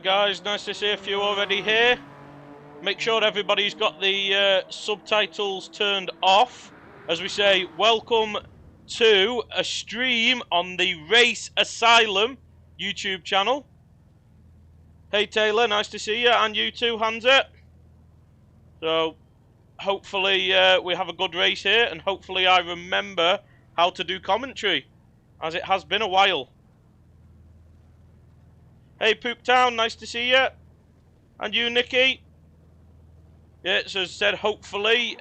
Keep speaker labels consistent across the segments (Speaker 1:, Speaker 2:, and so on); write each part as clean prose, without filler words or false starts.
Speaker 1: guys, nice to see a few already here. Make sure everybody's got the subtitles turned off. As we say, welcome to a stream on the Race Asylum YouTube channel. Hey Taylor, nice to see you, and you too, Hansa. So, hopefully we have a good race here, and hopefully I remember how to do commentary, as it has been a while. Hey Poop Town, nice to see you. And you, Nikki. Yeah, so as I said, hopefully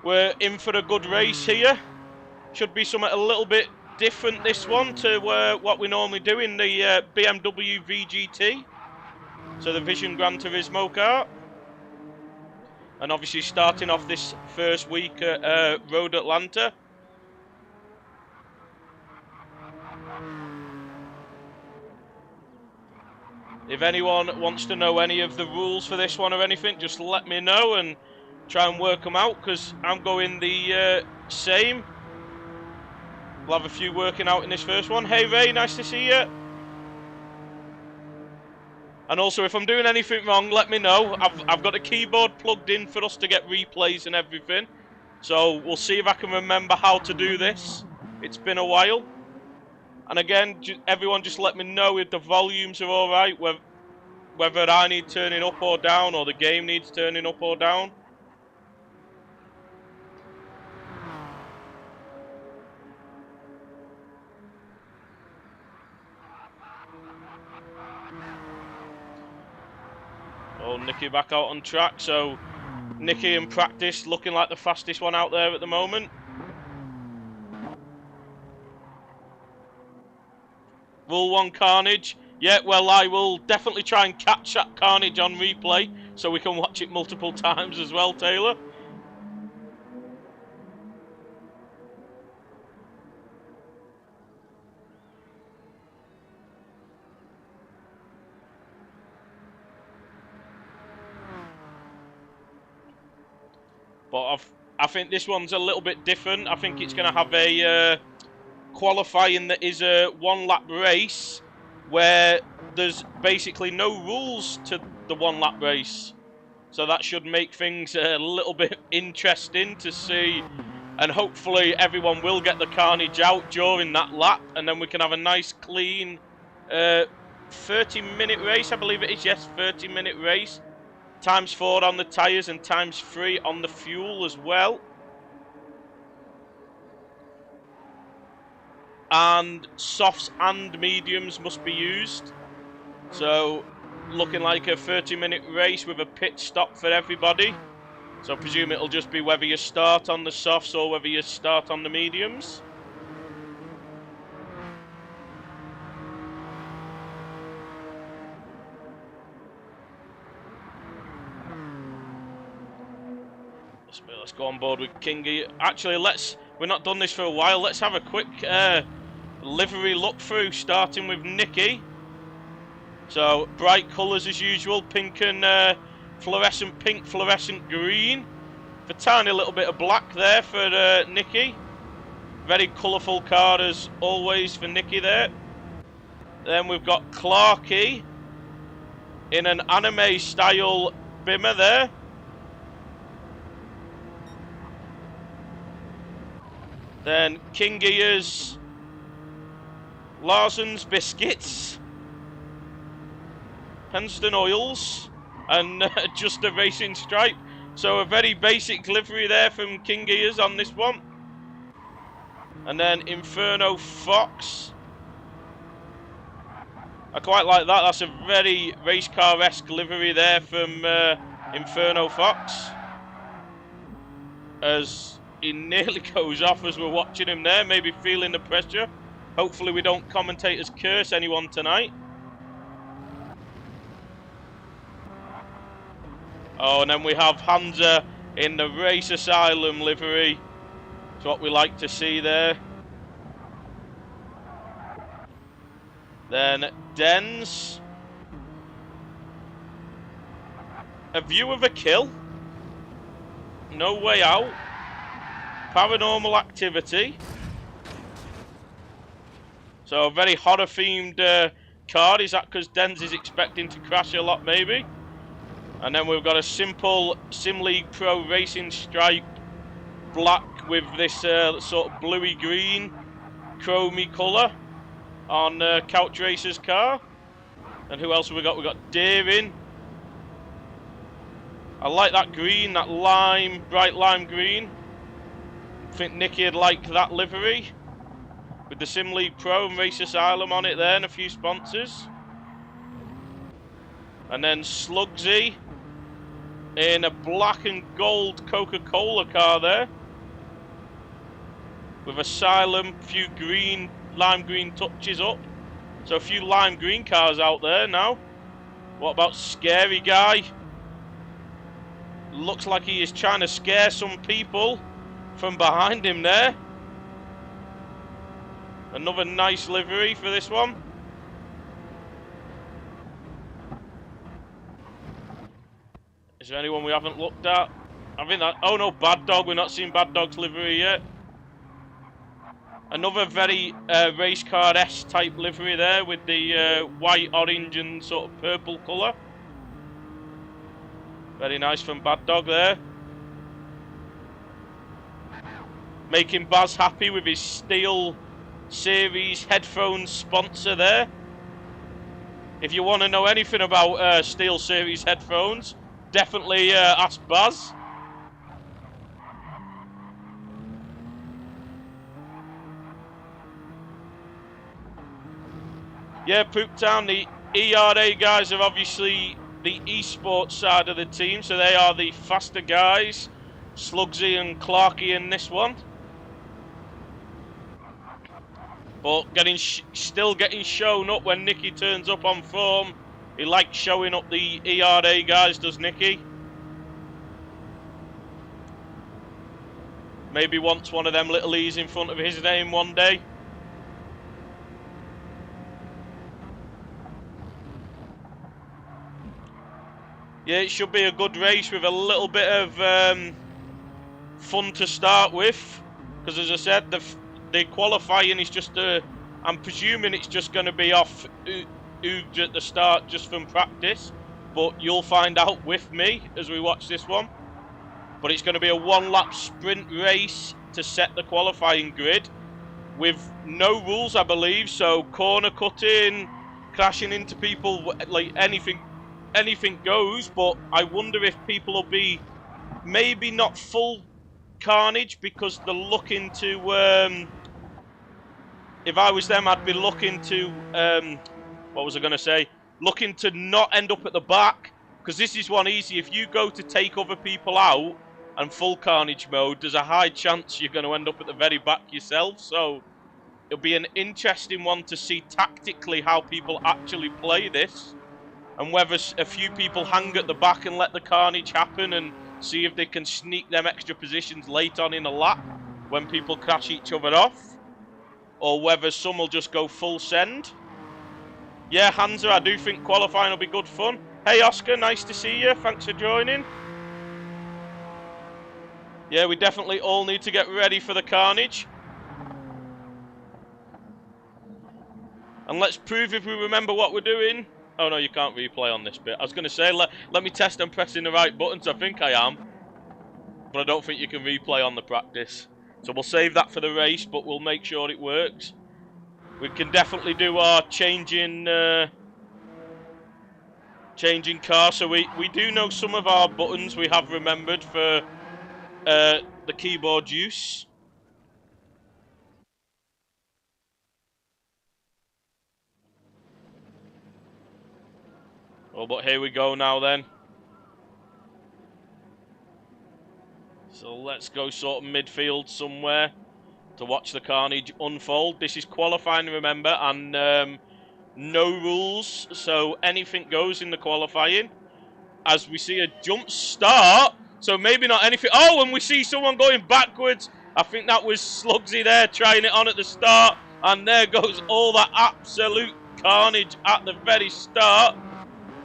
Speaker 1: we're in for a good race here. Should be something a little bit different this one to what we normally do in the BMW VGT. So the Vision Gran Turismo car. And obviously starting off this first week at Road Atlanta. If anyone wants to know any of the rules for this one or anything, just let me know and try and work them out, because I'm going the same. We'll have a few working out in this first one. Hey Ray, nice to see you. And also, if I'm doing anything wrong, let me know. I've got a keyboard plugged in for us to get replays and everything. So we'll see if I can remember how to do this. It's been a while. And again, everyone just let me know if the volumes are alright, whether I need turning up or down, or the game needs turning up or down. Oh, Nikki back out on track, so Nikki in practice looking like the fastest one out there at the moment. Rule 1 Carnage. Yeah, well, I will definitely try and catch that Carnage on replay so we can watch it multiple times as well, Taylor. But I think this one's a little bit different. I think it's going to have a qualifying that is a one-lap race where there's basically no rules to the one-lap race. So that should make things a little bit interesting to see. And hopefully everyone will get the Carnage out during that lap. And then we can have a nice, clean 30-minute race, I believe it is. Yes, 30-minute race. ×4 on the tyres and ×3 on the fuel as well. And softs and mediums must be used. So looking like a 30-minute race with a pit stop for everybody. So I presume it'll just be whether you start on the softs or whether you start on the mediums. Let's go on board with Kingy. Actually, we're not done this for a while. Let's have a quick livery look through, starting with Nikki. So bright colours as usual, pink and fluorescent pink, fluorescent green. A tiny little bit of black there for Nikki. Very colourful car as always for Nikki there. Then we've got Clarky in an anime style Bimmer there. Then King Gears, Larson's Biscuits, Penston Oils, and just a racing stripe. So a very basic livery there from King Gears on this one. And then Inferno Fox. I quite like that. That's a very race car-esque livery there from Inferno Fox. As he nearly goes off as we're watching him there, maybe feeling the pressure. Hopefully we don't commentators curse anyone tonight. Oh, and then we have Hansa in the Race Asylum livery. It's what we like to see there. Then Dens. A View of a Kill. No Way Out. Paranormal Activity. So a very horror themed card. Is that because Denz is expecting to crash a lot, maybe? And then we've got a simple Sim League Pro Racing stripe black with this sort of bluey green chromey colour on Couch Racer's car. And who else have we got? We've got Deering. I like that green, that lime, bright lime green. I think Nicky would like that livery with the Sim League Pro and Race Asylum on it there and a few sponsors. And then Slugsy in a black and gold Coca-Cola car there with Asylum, few green, lime green touches up. So a few lime green cars out there now. What about Scary Guy? Looks like he is trying to scare some people from behind him there. Another nice livery for this one. Is there anyone we haven't looked at? I think that... Oh no, Bad Dog. We're not seeing Bad Dog's livery yet. Another very race car-esque type livery there with the white, orange and sort of purple colour. Very nice from Bad Dog there. Making Baz happy with his Steel Series headphones sponsor there. If you want to know anything about Steel Series headphones, definitely ask Baz. Yeah, Pooptown, the ERA guys are obviously the esports side of the team, so they are the faster guys, Slugsy and Clarky in this one. But still getting shown up when Nicky turns up on form. He likes showing up the ERA guys, does Nicky? Maybe wants one of them little E's in front of his name one day. Yeah, it should be a good race with a little bit of fun to start with. Because as I said, the qualifying is just I'm presuming it's just going to be off Oog at the start just from practice. But you'll find out with me as we watch this one. But it's going to be a one-lap sprint race to set the qualifying grid. With no rules, I believe. So corner cutting, crashing into people, like anything goes, but I wonder if people will be maybe not full carnage because they're looking to if I was them, I'd be looking to what was I going to say, looking to not end up at the back, because this is one easy. If you go to take other people out and full carnage mode, there's a high chance you're going to end up at the very back yourself. So it'll be an interesting one to see tactically how people actually play this. And whether a few people hang at the back and let the carnage happen and see if they can sneak them extra positions late on in a lap when people crash each other off. Or whether some will just go full send. Yeah, Hansa, I do think qualifying will be good fun. Hey Oscar, nice to see you. Thanks for joining. Yeah, we definitely all need to get ready for the carnage. And let's prove if we remember what we're doing. Oh no, you can't replay on this bit. I was going to say, let me test I'm pressing the right buttons. I think I am. But I don't think you can replay on the practice. So we'll save that for the race, but we'll make sure it works. We can definitely do our changing car. So we do know some of our buttons we have remembered for the keyboard use. Oh, but here we go now then. So let's go sort of midfield somewhere to watch the carnage unfold. This is qualifying, remember, and no rules, so anything goes in the qualifying. As we see a jump start, so maybe not anything. Oh, and we see someone going backwards. I think that was Slugsy there trying it on at the start, and there goes all that absolute carnage at the very start.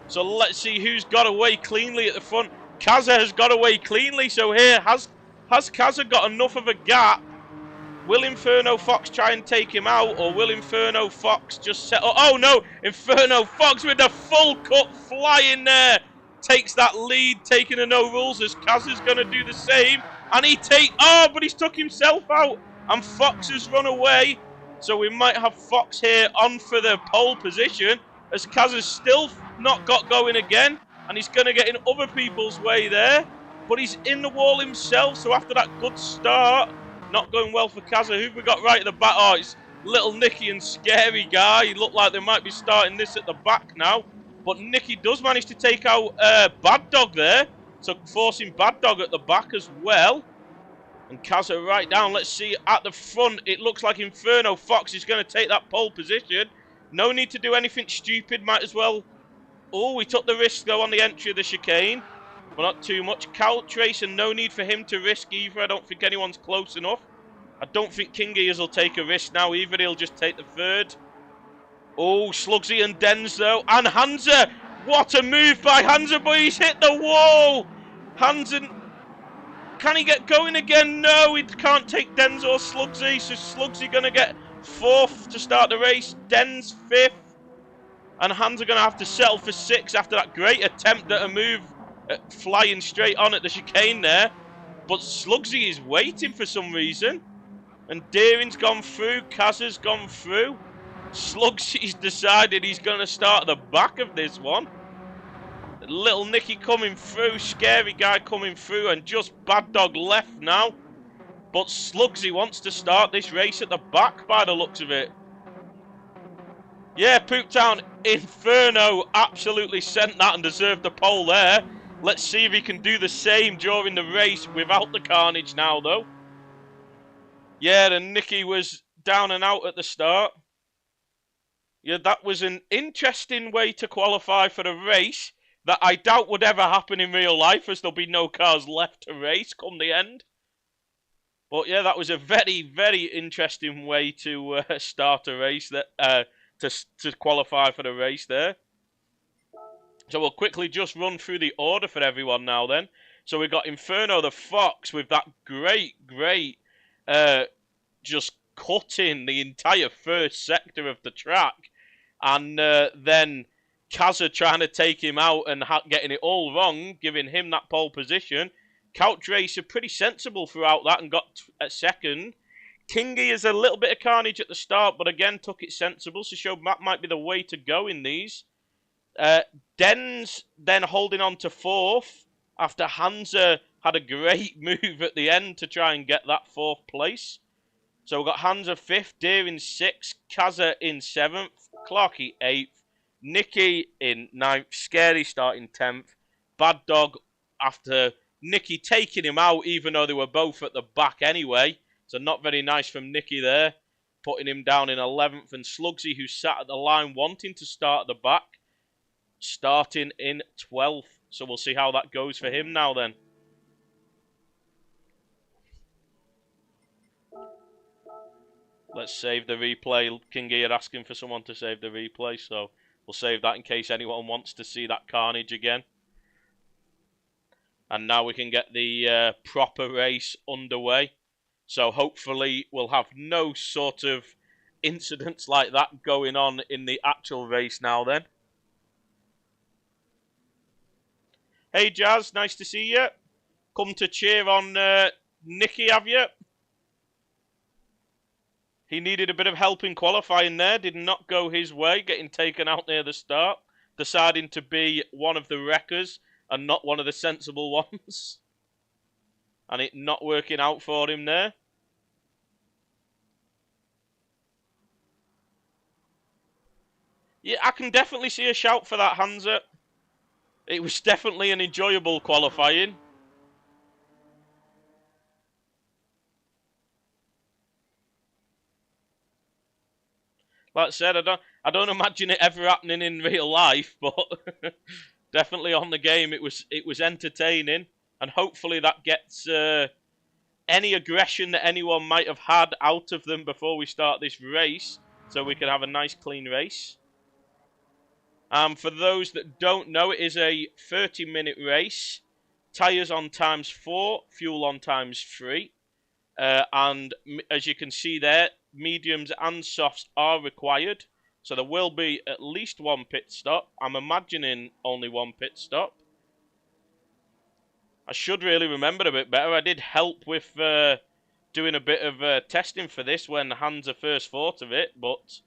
Speaker 1: So let's see who's got away cleanly at the front. Kaza has got away cleanly, so here, has Kaza got enough of a gap Will Inferno Fox try and take him out, or will Inferno Fox just set up? Oh no! Inferno Fox with the full cut flying there. Takes that lead, taking a no rules as Kaz is going to do the same. And but he's took himself out. And Fox has run away. So we might have Fox here on for the pole position, as Kaz has still not got going again. And he's going to get in other people's way there. But he's in the wall himself, so after that good start, not going well for Kaz. Who've we got right at the back? Oh, it's little Nicky and Scary Guy. He look like they might be starting this at the back now. But Nicky does manage to take out Bad Dog there. So forcing Bad Dog at the back as well. And Kaz are right down. Let's see at the front. It looks like Inferno Fox is going to take that pole position. No need to do anything stupid. Might as well. Oh, we took the risk though on the entry of the chicane. But not too much. Couch Racer, no need for him to risk either. I don't think anyone's close enough. I don't think King Ears will take a risk now either. He'll just take the third. Oh, Slugsy and Denz though. And Hansa. What a move by Hansa, but he's hit the wall. Hansa. Can he get going again? No, he can't take Denz or Slugsy. So Slugsy going to get fourth to start the race. Denz fifth. And Hansa going to have to settle for sixth after that great attempt at a move. Flying straight on at the chicane there. But Slugsy is waiting for some reason. And Deering's gone through. Kaz has gone through. Slugsy's decided he's going to start at the back of this one. Little Nicky coming through. Scary Guy coming through. And just Bad Dog left now. But Slugsy wants to start this race at the back by the looks of it. Yeah, Pooptown Inferno absolutely sent that and deserved the pole there. Let's see if he can do the same during the race without the carnage now, though. Yeah, and Nicky was down and out at the start. Yeah, that was an interesting way to qualify for the race that I doubt would ever happen in real life, as there'll be no cars left to race come the end. But yeah, that was a very, very interesting way to start a race, that to qualify for the race there. So we'll quickly just run through the order for everyone now then. So we've got Inferno the Fox with that great, just cutting the entire first sector of the track. And then Kazza trying to take him out and getting it all wrong, giving him that pole position. Couch Racer pretty sensible throughout that and got a second. Kingy is a little bit of carnage at the start, but again took it sensible, so showed that might be the way to go in these. Denz then holding on to fourth after Hansa had a great move at the end to try and get that fourth place. So we've got Hansa fifth, Deer in sixth, Kazza in seventh, Clarky eighth, Nicky in ninth, Scary starting 10th, Bad Dog after Nicky taking him out even though they were both at the back anyway. So not very nice from Nicky there, putting him down in 11th, and Slugsy, who sat at the line wanting to start at the back, starting in 12th. So we'll see how that goes for him now then. Let's save the replay. Kingy are asking for someone to save the replay, so we'll save that in case anyone wants to see that carnage again. And now we can get the proper race underway. So hopefully we'll have no sort of incidents like that going on in the actual race now then. Hey Jazz, nice to see you. Come to cheer on Nicky, have you? He needed a bit of help in qualifying there. Did not go his way, getting taken out near the start. Deciding to be one of the wreckers and not one of the sensible ones. And it not working out for him there. Yeah, I can definitely see a shout for that, Hansa. It was definitely an enjoyable qualifying. Like I said, I don't imagine it ever happening in real life, but definitely on the game it was entertaining, and hopefully that gets any aggression that anyone might have had out of them before we start this race, so we can have a nice clean race. For those that don't know, it is a 30-minute race. Tyres on ×4, fuel on ×3. and as you can see there, mediums and softs are required. So there will be at least one pit stop. I'm imagining only one pit stop. I should really remember a bit better. I did help with doing a bit of testing for this when Hansa first thought of it, but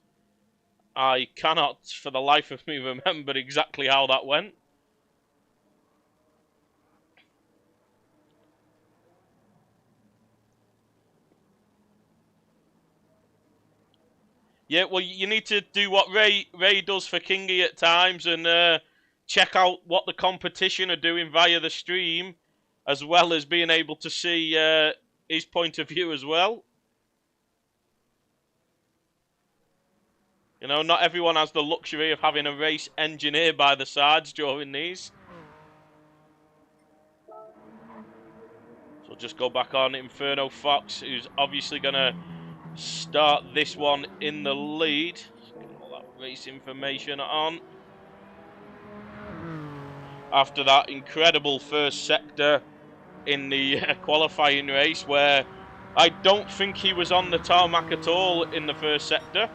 Speaker 1: I cannot for the life of me remember exactly how that went. Yeah, well, you need to do what Ray does for Kingy at times and check out what the competition are doing via the stream, as well as being able to see his point of view as well. You know, not everyone has the luxury of having a race engineer by the sides during these. So just go back on Inferno Fox, who's obviously going to start this one in the lead. Get all that race information on. After that incredible first sector in the qualifying race, where I don't think he was on the tarmac at all in the first sector.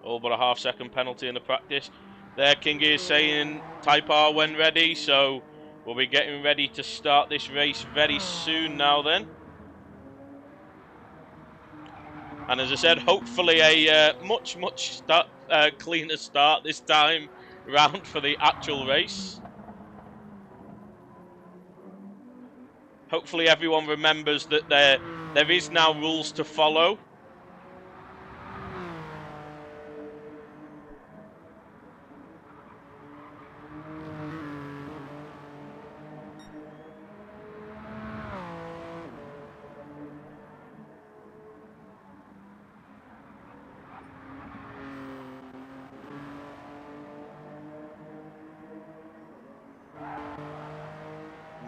Speaker 1: All but a half-second penalty in the practice. There, Kingy is saying Type R when ready, so we'll be getting ready to start this race very soon now then. And as I said, hopefully a much cleaner start this time round for the actual race. Hopefully everyone remembers that there is now rules to follow.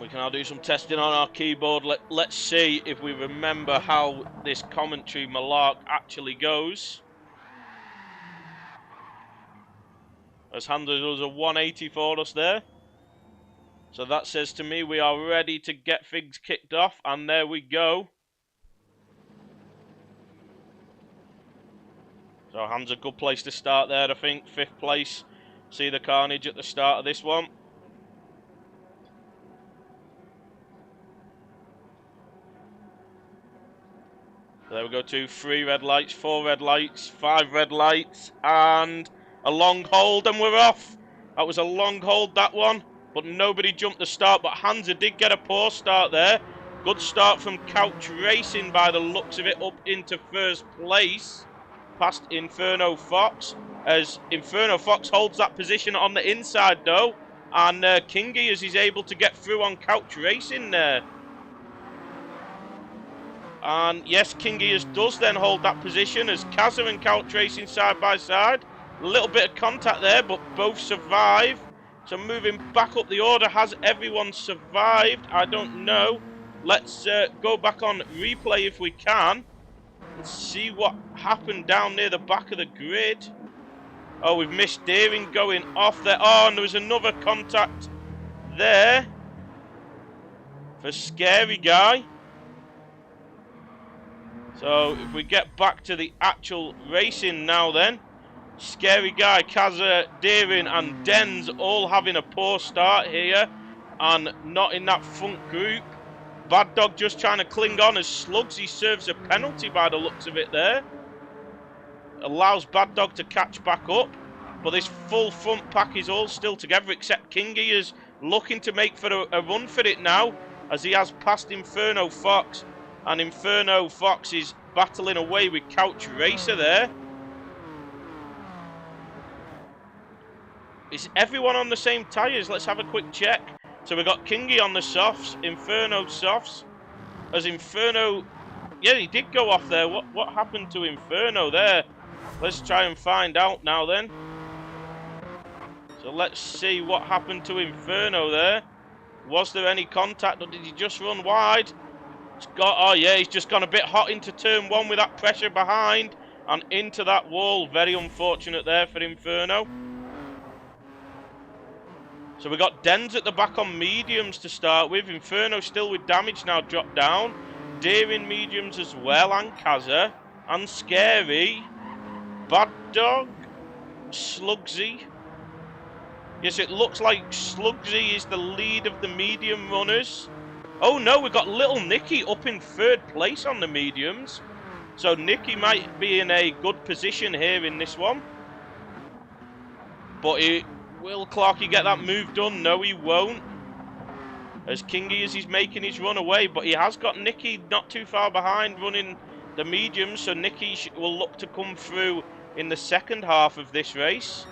Speaker 1: We can now do some testing on our keyboard. Let's see if we remember how this commentary malark actually goes. As Hansa does a 180 for us there. So that says to me we are ready to get things kicked off, and there we go. So Hansa, good place to start there, I think. 5th place. See the carnage at the start of this one. There we go, 2, 3 red lights, 4 red lights, 5 red lights, and a long hold, and we're off. That was a long hold, that one, but nobody jumped the start, but Hansa did get a poor start there. Good start from Couch Racing by the looks of it, up into 1st place, past Inferno Fox, as Inferno Fox holds that position on the inside though, and Kingy, as he's able to get through on Couch Racing there. And yes, Kingy does then hold that position as Kazza and Couch Racing side by side. A little bit of contact there, but both survive. So moving back up the order, has everyone survived? I don't know. Let's go back on replay if we can and see what happened down near the back of the grid. Oh, we've missed Deering going off there. Oh, and there was another contact there for Scary Guy. So if we get back to the actual racing now then, Scary Guy, Kazza, Deering and Dens all having a poor start here and not in that front group. Bad Dog just trying to cling on as Slugs, he serves a penalty by the looks of it there. Allows Bad Dog to catch back up, but this full front pack is all still together except Kingy is looking to make for a run for it now as he has passed Inferno Fox. And Inferno Fox is battling away with Couch Racer there. Is everyone on the same tyres? Let's have a quick check. So we've got Kingy on the softs, Inferno softs. As Inferno... Yeah, he did go off there. What happened to Inferno there? Let's try and find out now then. So let's see what happened to Inferno there. Was there any contact or did he just run wide? Oh yeah, he's just gone a bit hot into turn 1 with that pressure behind and into that wall. Very unfortunate there for Inferno. So we got Dens at the back on mediums to start with. Inferno still with damage now dropped down. Deer in mediums as well, and Kaza, and Scary. Bad Dog, Slugsy. Yes, it looks like Slugsy is the lead of the medium runners. Oh no, we've got Little Nicky up in 3rd place on the mediums. So Nicky might be in a good position here in this one. But will Clarky get that move done? No, he won't. As Kingy as he's making his run away, but he has got Nicky not too far behind running the mediums, so Nicky will look to come through in the second half of this race.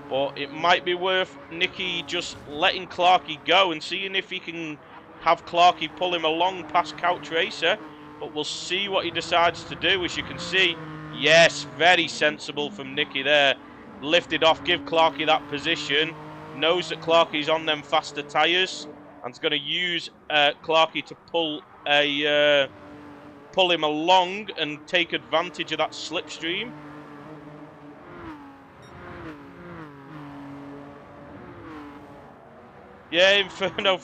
Speaker 1: But it might be worth Nicky just letting Clarky go and seeing if he can have Clarky pull him along past Couch Racer. But we'll see what he decides to do. As you can see, yes, very sensible from Nicky there. Lifted off, give Clarky that position. Knows that Clarky's on them faster tyres and is going to use Clarky to pull him along and take advantage of that slipstream. Yeah, Inferno,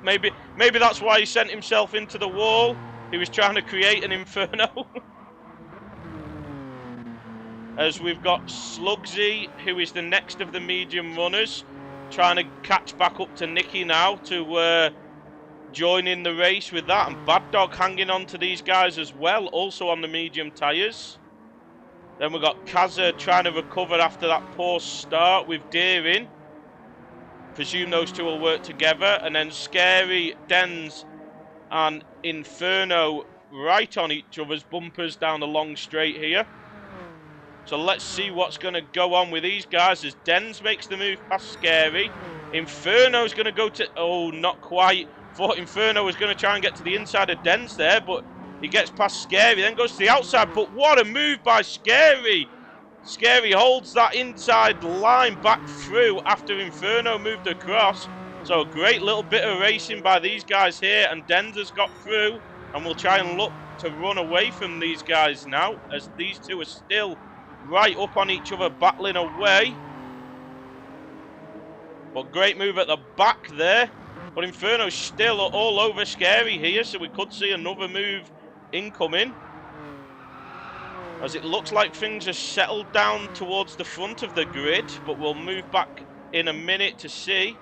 Speaker 1: maybe that's why he sent himself into the wall. He was trying to create an Inferno. As we've got Slugsy, who is the next of the medium runners, trying to catch back up to Nicky now to join in the race with that. And Bad Dog hanging on to these guys as well, also on the medium tyres. Then we've got Kaza trying to recover after that poor start with Deering. Presume those two will work together. And then Scary, Dens and Inferno right on each other's bumpers down the long straight here. So let's see what's going to go on with these guys as Dens makes the move past Scary. Inferno's going to go to... Oh, not quite. Thought Inferno was going to try and get to the inside of Dens there, but he gets past Scary, then goes to the outside. But what a move by Scary. Scary holds that inside line back through after Inferno moved across. So a great little bit of racing by these guys here, and Dens has got through, and we'll try and look to run away from these guys now, as these two are still right up on each other, battling away. But great move at the back there. But Inferno's still all over Scary here, so we could see another move incoming. As it looks like things are settled down towards the front of the grid, but we'll move back in a minute to see.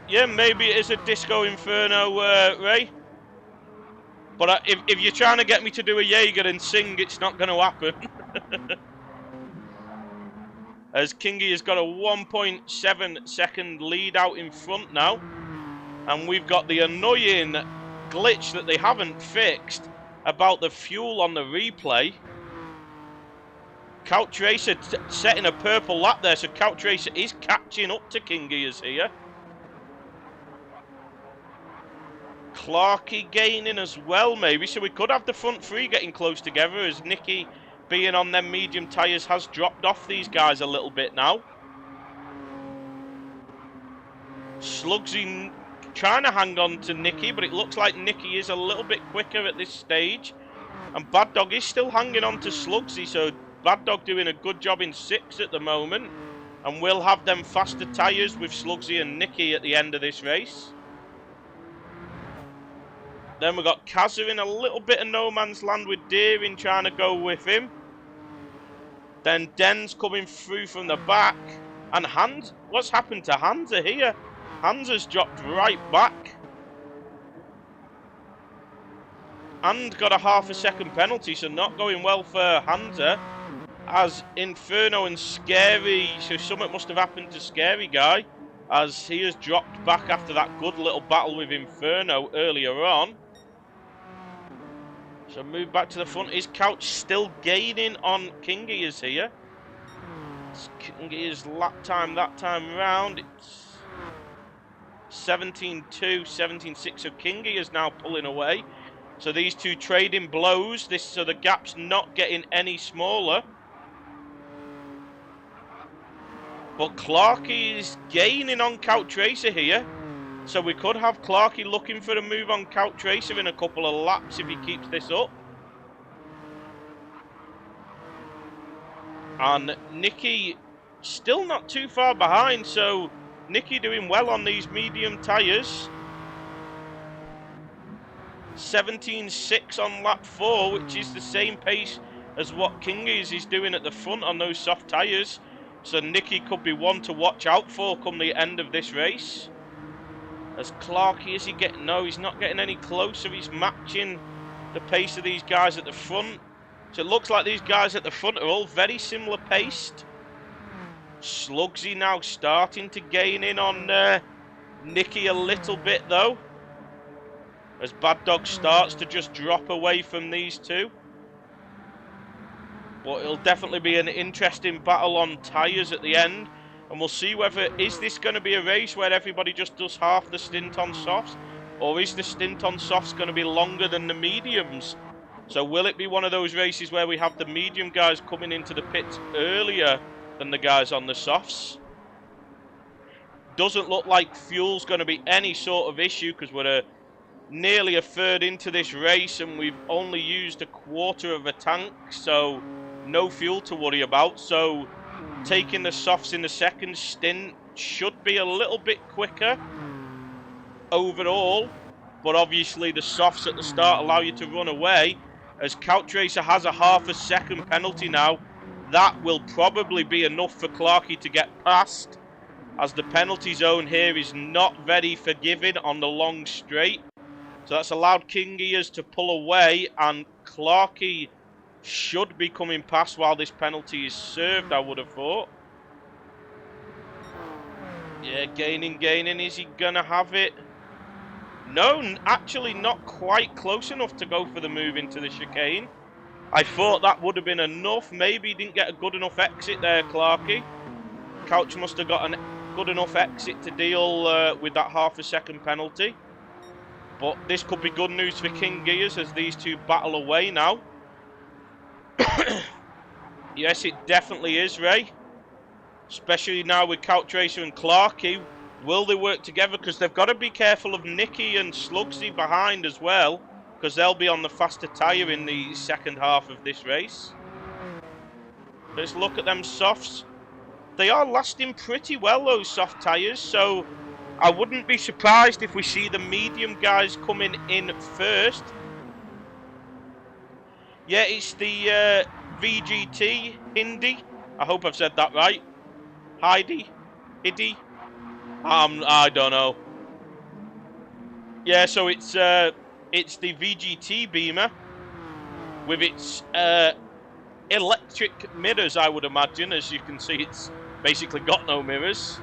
Speaker 1: Yeah, maybe it is a Disco Inferno, Ray. But if you're trying to get me to do a Jaeger and sing, it's not going to happen. As Kingy has got a 1.7 second lead out in front now. And we've got the annoying glitch that they haven't fixed about the fuel on the replay. Couch Racer setting a purple lap there, so Couch Racer is catching up to Kingy is here. Clarky gaining as well, maybe, so we could have the front three getting close together, as Nicky, being on them medium tyres, has dropped off these guys a little bit now. Slugsy trying to hang on to Nicky, but it looks like Nicky is a little bit quicker at this stage. And Bad Dog is still hanging on to Slugsy, so Bad Dog doing a good job in 6th at the moment. And we'll have them faster tyres with Slugsy and Nicky at the end of this race. Then we've got Kaza in a little bit of no man's land with Deering trying to go with him. Then Den's coming through from the back. And Hans, what's happened to Hansa here? Hansa's dropped right back. And got a ½ second penalty, so not going well for Hansa. As Inferno and Scary, so something must have happened to Scary Guy, as he has dropped back after that good little battle with Inferno earlier on. So move back to the front. Is Couch still gaining on Kingy is here? Kingy's lap time that time round. It's 17.2, 17.6. So Kingy is now pulling away. So these two trading blows. So the gap's not getting any smaller. But Clarkey is gaining on Couch Racer here. So we could have Clarkey looking for a move on Couch Racer in a couple of laps if he keeps this up. And Nicky still not too far behind, so Nicky doing well on these medium tyres. 17.6 on lap 4, which is the same pace as what Kingies is doing at the front on those soft tyres. So Nicky could be one to watch out for come the end of this race. As Clarkey, is he getting... No, he's not getting any closer. He's matching the pace of these guys at the front. So it looks like these guys at the front are all very similar paced. Slugsy now starting to gain in on Nicky a little bit though, as Bad Dog starts to just drop away from these two. But it'll definitely be an interesting battle on tyres at the end. And we'll see whether, is this going to be a race where everybody just does half the stint on softs? Or is the stint on softs going to be longer than the mediums? So will it be one of those races where we have the medium guys coming into the pits earlier than the guys on the softs? Doesn't look like fuel's going to be any sort of issue because we're nearly a third into this race and we've only used a quarter of a tank, so no fuel to worry about. So taking the softs in the second stint should be a little bit quicker overall, but obviously the softs at the start allow you to run away. As Couch Racer has a half a second penalty now, that will probably be enough for Clarkey to get past, as the penalty zone here is not very forgiving on the long straight. So that's allowed King Gears to pull away, and Clarkey should be coming past while this penalty is served, I would have thought. Yeah, gaining. Is he going to have it? No, actually not quite close enough to go for the move into the chicane. I thought that would have been enough. Maybe he didn't get a good enough exit there, Clarkey. Couch must have got a good enough exit to deal with that half a second penalty. But this could be good news for King Gears as these two battle away now. Yes, it definitely is, Ray. Especially now with Couch Racer and Clarkey. Will they work together? Because they've got to be careful of Nicky and Slugsy behind as well, because they'll be on the faster tyre in the second half of this race. Let's look at them softs. They are lasting pretty well, those soft tyres, so I wouldn't be surprised if we see the medium guys coming in first. Yeah, it's the VGT Hindi. I hope I've said that right. Hiddy? I don't know. Yeah, so it's the VGT Beamer with its electric mirrors, I would imagine. As you can see, it's basically got no mirrors.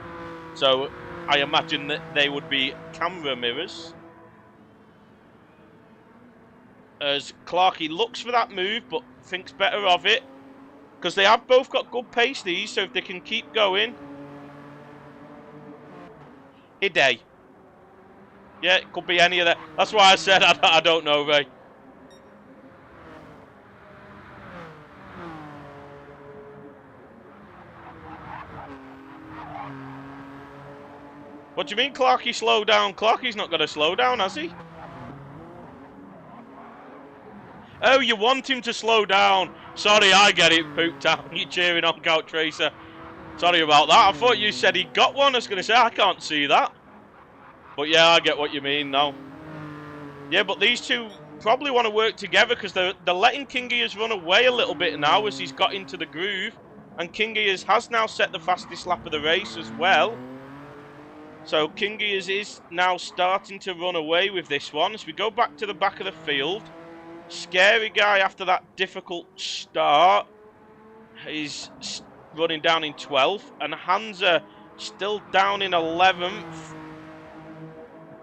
Speaker 1: So I imagine that they would be camera mirrors. As Clarkey looks for that move, but thinks better of it. Because they have both got good pace, these, so if they can keep going. Hidey. Yeah, it could be any of that. That's why I said I don't know, Ray. What do you mean Clarkey slow down? Clarkey's not going to slow down, has he? Oh, you want him to slow down. Sorry, I get it, Poop Town. You're cheering on Couch Racer. Sorry about that. I thought you said he got one. I was going to say, I can't see that. But yeah, I get what you mean now. Yeah, but these two probably want to work together because they're letting King Gears run away a little bit now as he's got into the groove. And King Gears has now set the fastest lap of the race as well. So King Gears is now starting to run away with this one. As we go back to the back of the field, Scary Guy after that difficult start is running down in 12th. And Hansa still down in 11th.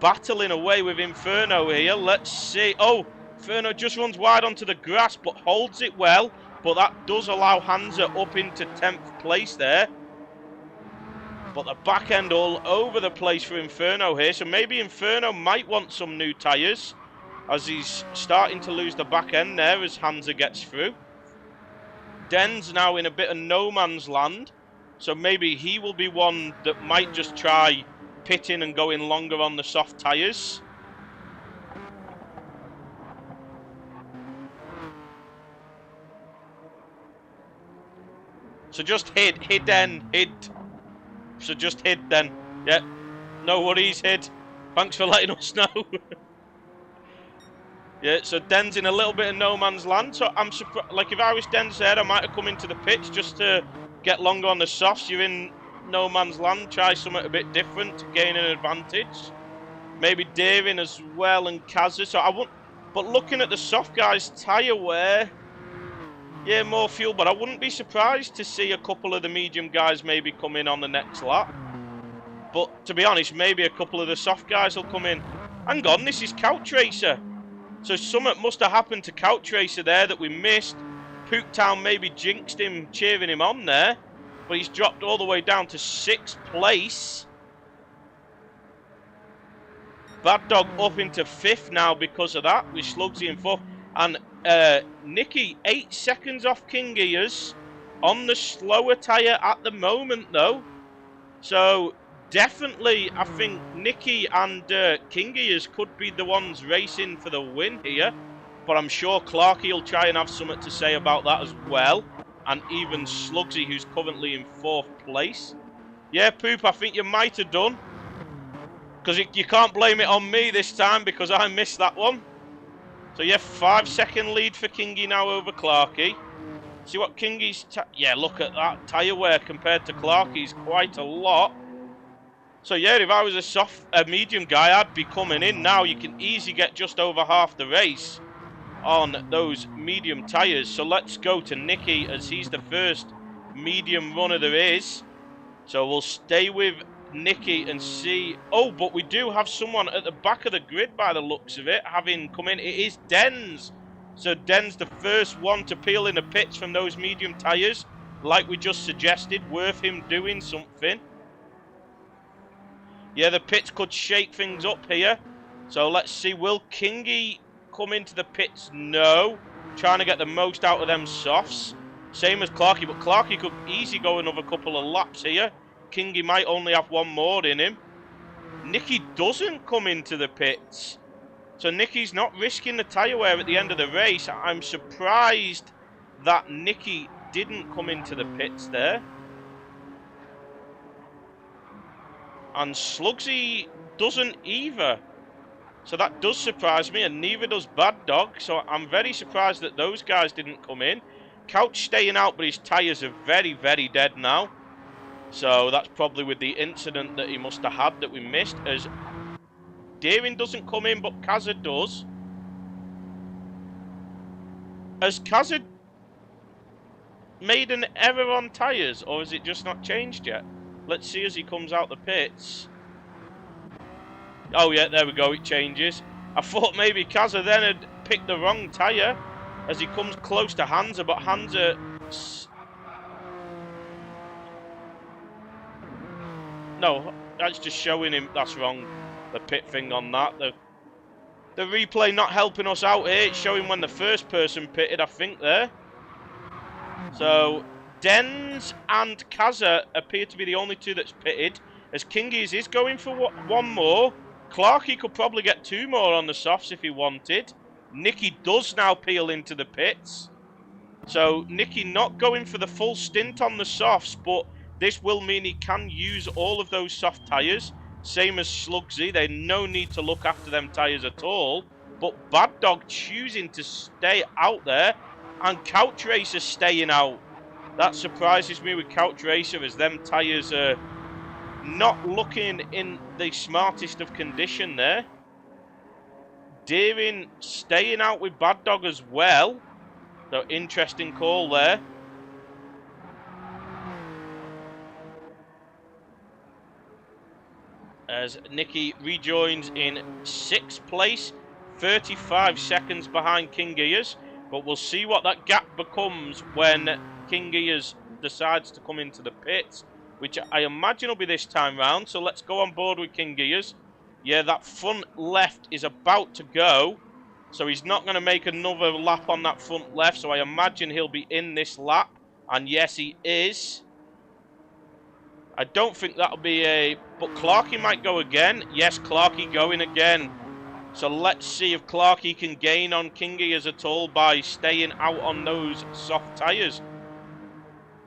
Speaker 1: Battling away with Inferno here. Let's see. Oh, Inferno just runs wide onto the grass but holds it well. But that does allow Hansa up into 10th place there. But the back end all over the place for Inferno here. So maybe Inferno might want some new tyres, as he's starting to lose the back end there as Hansa gets through. Den's now in a bit of no man's land. So maybe he will be one that might just try pitting and going longer on the soft tyres. So just hid then, hid. So just hid then. Yeah, no worries, hid. Thanks for letting us know. Yeah, so Den's in a little bit of no man's land. So I'm surprised. Like if I was Den's there, I might have come into the pitch just to get longer on the softs. You're in no man's land. Try something a bit different to gain an advantage. Maybe Daring as well and Kazza. So I wouldn't. But looking at the soft guys' tyre wear, yeah, more fuel. But I wouldn't be surprised to see a couple of the medium guys maybe come in on the next lap. But to be honest, maybe a couple of the soft guys will come in. Hang on, this is Couch Racer. So something must have happened to Couch Racer there that we missed. Pooptown maybe jinxed him, cheering him on there. But he's dropped all the way down to 6th place. Bad Dog up into 5th now because of that, with Slugsy in 4th. And Nicky 8 seconds off King Ears on the slower tyre at the moment though. So definitely I think Nicky and King Ears could be the ones racing for the win here. But I'm sure Clarky will try and have something to say about that as well. And even Slugsy, who's currently in 4th place. Yeah, Poop, I think you might have done. Because you can't blame it on me this time because I missed that one. So yeah, 5-second lead for Kingy now over Clarky. See what Kingy's... yeah, look at that tyre wear compared to Clarky's quite a lot. So yeah, if I was a medium guy, I'd be coming in now. You can easily get just over half the race on those medium tyres. So let's go to Nicky as he's the first medium runner there is. So we'll stay with Nicky and see. Oh, but we do have someone at the back of the grid by the looks of it, having come in. It is Dens. So Den's the first one to peel in the pits from those medium tyres, like we just suggested. Worth him doing something. Yeah, the pits could shake things up here. So let's see, will Kingy come into the pits? No. Trying to get the most out of them softs. Same as Clarky, but Clarky could easily go another couple of laps here. Kingy might only have one more in him. Nicky doesn't come into the pits. So Nicky's not risking the tyre wear at the end of the race. I'm surprised that Nicky didn't come into the pits there. And Slugsy doesn't either. So that does surprise me, and neither does Bad Dog. So I'm very surprised that those guys didn't come in. Couch staying out, but his tyres are very, very dead now. So that's probably with the incident that he must have had that we missed. As Daring doesn't come in, but Kazza does. Has Kazza made an error on tyres, or has it just not changed yet? Let's see as he comes out the pits. Oh yeah, there we go, it changes. I thought maybe Kazza then had picked the wrong tyre as he comes close to Hansa, but Hansa... No, that's just showing him, that's wrong, the pit thing on that. The replay not helping us out here, it's showing when the first person pitted, I think, there. So... Dens and Kazza appear to be the only two that's pitted, as Kingies is going for one more. Clarky could probably get 2 more on the softs if he wanted. Nicky does now peel into the pits. So Nicky not going for the full stint on the softs, but this will mean he can use all of those soft tyres. Same as Slugsy, they no need to look after them tyres at all. But Bad Dog choosing to stay out there, and Couch Racer staying out. That surprises me with Couch Racer, as them tyres are not looking in the smartest of condition there. Daring staying out with Bad Dog as well. So interesting call there. As Nicky rejoins in 6th place, 35 seconds behind King Ears. But we'll see what that gap becomes when King Ears decides to come into the pits, which I imagine will be this time round. So let's go on board with King Ears. Yeah, that front left is about to go. So he's not going to make another lap on that front left. So I imagine he'll be in this lap. And yes, he is. I don't think that'll be a... But Clarkey might go again. Yes, Clarkey going again. So let's see if Clarkey can gain on King Gears at all by staying out on those soft tyres.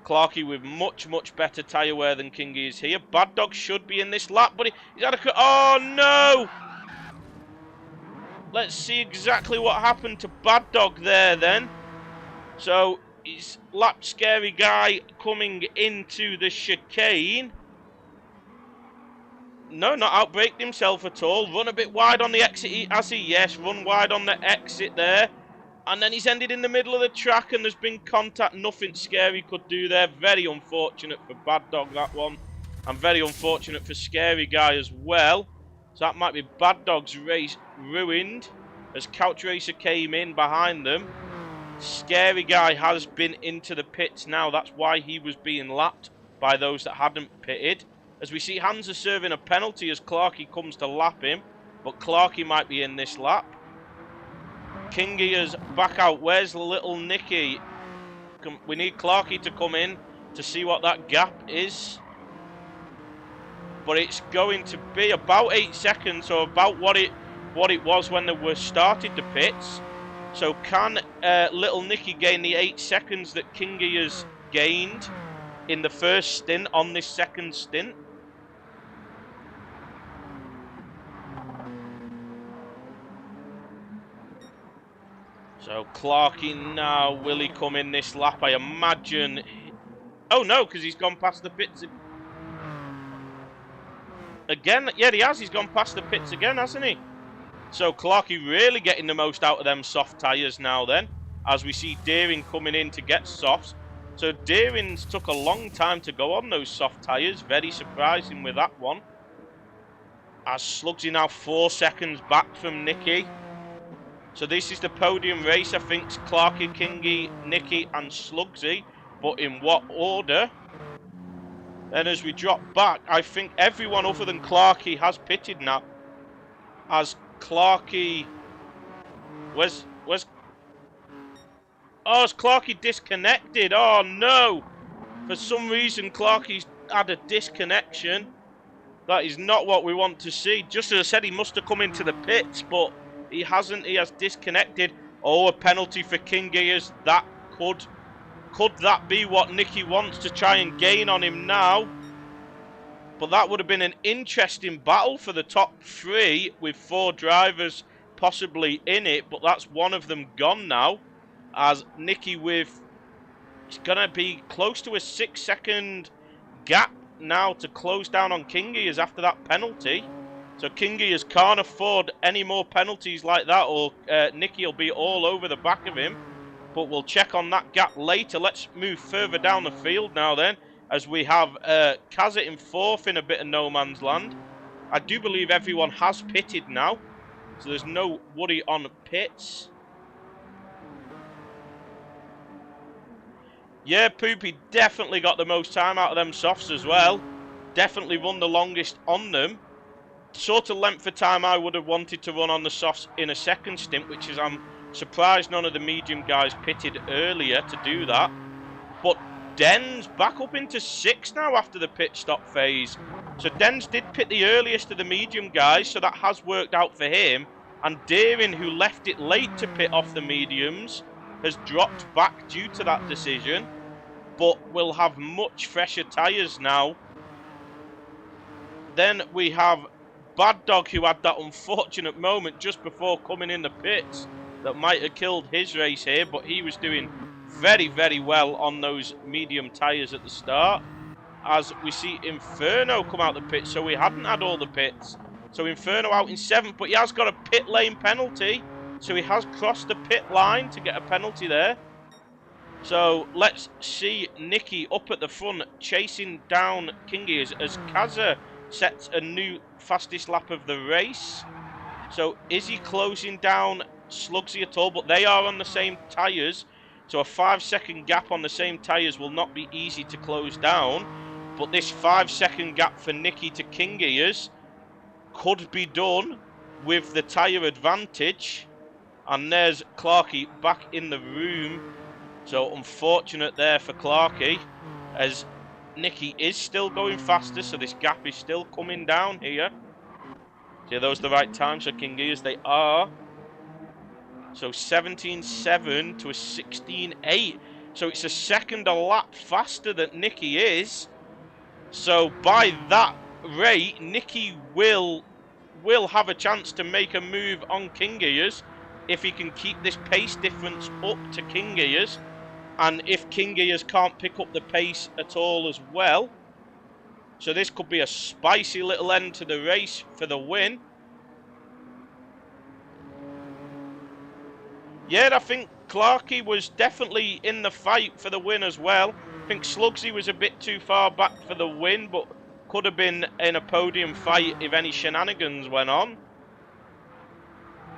Speaker 1: Clarkey with much, much better tyre wear than King Gears here. Bad Dog should be in this lap, but he's had a... Oh, no! Let's see exactly what happened to Bad Dog there then. So, he's lapped Scary Guy coming into the chicane. No, not outbraked himself at all. Run a bit wide on the exit, has he? Yes, run wide on the exit there. And then he's ended in the middle of the track and there's been contact. Nothing Scary could do there. Very unfortunate for Bad Dog, that one. And very unfortunate for Scary Guy as well. So that might be Bad Dog's race ruined as Couch Racer came in behind them. Scary Guy has been into the pits now. That's why he was being lapped by those that hadn't pitted. As we see, Hans are serving a penalty as Clarkey comes to lap him. But Clarkey might be in this lap. Kingy is back out. Where's little Nicky? We need Clarkey to come in to see what that gap is. But it's going to be about 8 seconds, or about what it was when they were started the pits. So can little Nicky gain the 8 seconds that Kingy has gained in the first stint on this second stint? So Clarkey now, will he come in this lap? I imagine. Oh no, because he's gone past the pits again. Yeah, he has. He's gone past the pits again, hasn't he? So Clarkey really getting the most out of them soft tyres now then. As we see Deering coming in to get softs. So Deering's took a long time to go on those soft tyres. Very surprising with that one. As Slugsy now 4 seconds back from Nicky. So this is the podium race. I think it's Clarkey, Kingy, Nicky and Slugsy. But in what order? Then as we drop back, I think everyone other than Clarkey has pitted now. As Clarkey... Where's... Oh, is Clarkey disconnected? Oh no! For some reason Clarkey's had a disconnection. That is not what we want to see. Just as I said, he must have come into the pits, but he hasn't. He has disconnected. Oh, a penalty for King Gears. That could that be what Nicky wants to try and gain on him now? But that would have been an interesting battle for the top 3 with 4 drivers possibly in it. But that's one of them gone now. As Nicky with... It's going to be close to a 6-second gap now to close down on King Gears after that penalty. So King Gears can't afford any more penalties like that, or Nicky will be all over the back of him. But we'll check on that gap later. Let's move further down the field now then, as we have Kazit in 4th in a bit of no man's land. I do believe everyone has pitted now, so there's no worry on pits. Yeah, Poopy definitely got the most time out of them softs as well. Definitely run the longest on them. Sort of length of time I would have wanted to run on the softs in a second stint, which is I'm surprised none of the medium guys pitted earlier to do that. But Den's back up into 6th now after the pit stop phase. So Den's did pit the earliest of the medium guys, so that has worked out for him. And Deering, who left it late to pit off the mediums, has dropped back due to that decision, but will have much fresher tyres now. Then we have Bad Dog, who had that unfortunate moment just before coming in the pits that might have killed his race here, but he was doing very, very well on those medium tyres at the start. As we see Inferno come out the pit, so we hadn't had all the pits. So Inferno out in 7th, but he has got a pit lane penalty. So he has crossed the pit line to get a penalty there. So let's see Nicky up at the front chasing down Kingy as Kaza sets a new fastest lap of the race. So is he closing down Slugsy at all? But they are on the same tyres. So a 5-second gap on the same tyres will not be easy to close down. But this 5-second gap for Nicky to Kingy could be done with the tyre advantage. And there's Clarkey back in the room. So unfortunate there for Clarkey, as Nicky is still going faster, so this gap is still coming down here. See, are those the right times for King Gears? They are. So 17.7 to a 16.8. So it's a second a lap faster than Nicky is. So by that rate, Nicky will have a chance to make a move on King Gears if he can keep this pace difference up to King Gears. And if King Gears can't pick up the pace at all as well. So this could be a spicy little end to the race for the win. Yeah, I think Clarkey was definitely in the fight for the win as well. I think Slugsy was a bit too far back for the win, but could have been in a podium fight if any shenanigans went on.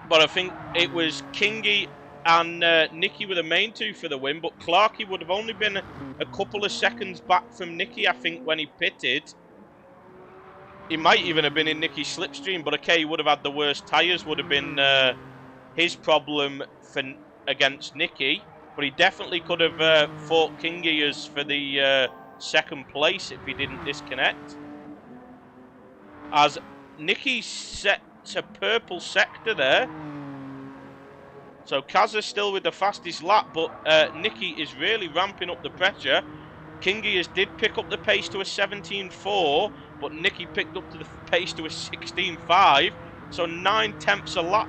Speaker 1: But I think it was Kingy and Nicky were the main two for the win, but Clarkey would have only been a couple of seconds back from Nicky, I think, when he pitted. He might even have been in Nicky's slipstream, but okay, he would have had the worst tyres, would have been his problem against Nicky, but he definitely could have fought King Gears for the second place if he didn't disconnect. As Nicky sets a purple sector there. So Kazza's still with the fastest lap, but Nicky is really ramping up the pressure. King Gears did pick up the pace to a 17.4, but Nicky picked up to the pace to a 16.5. So 9 tenths a lap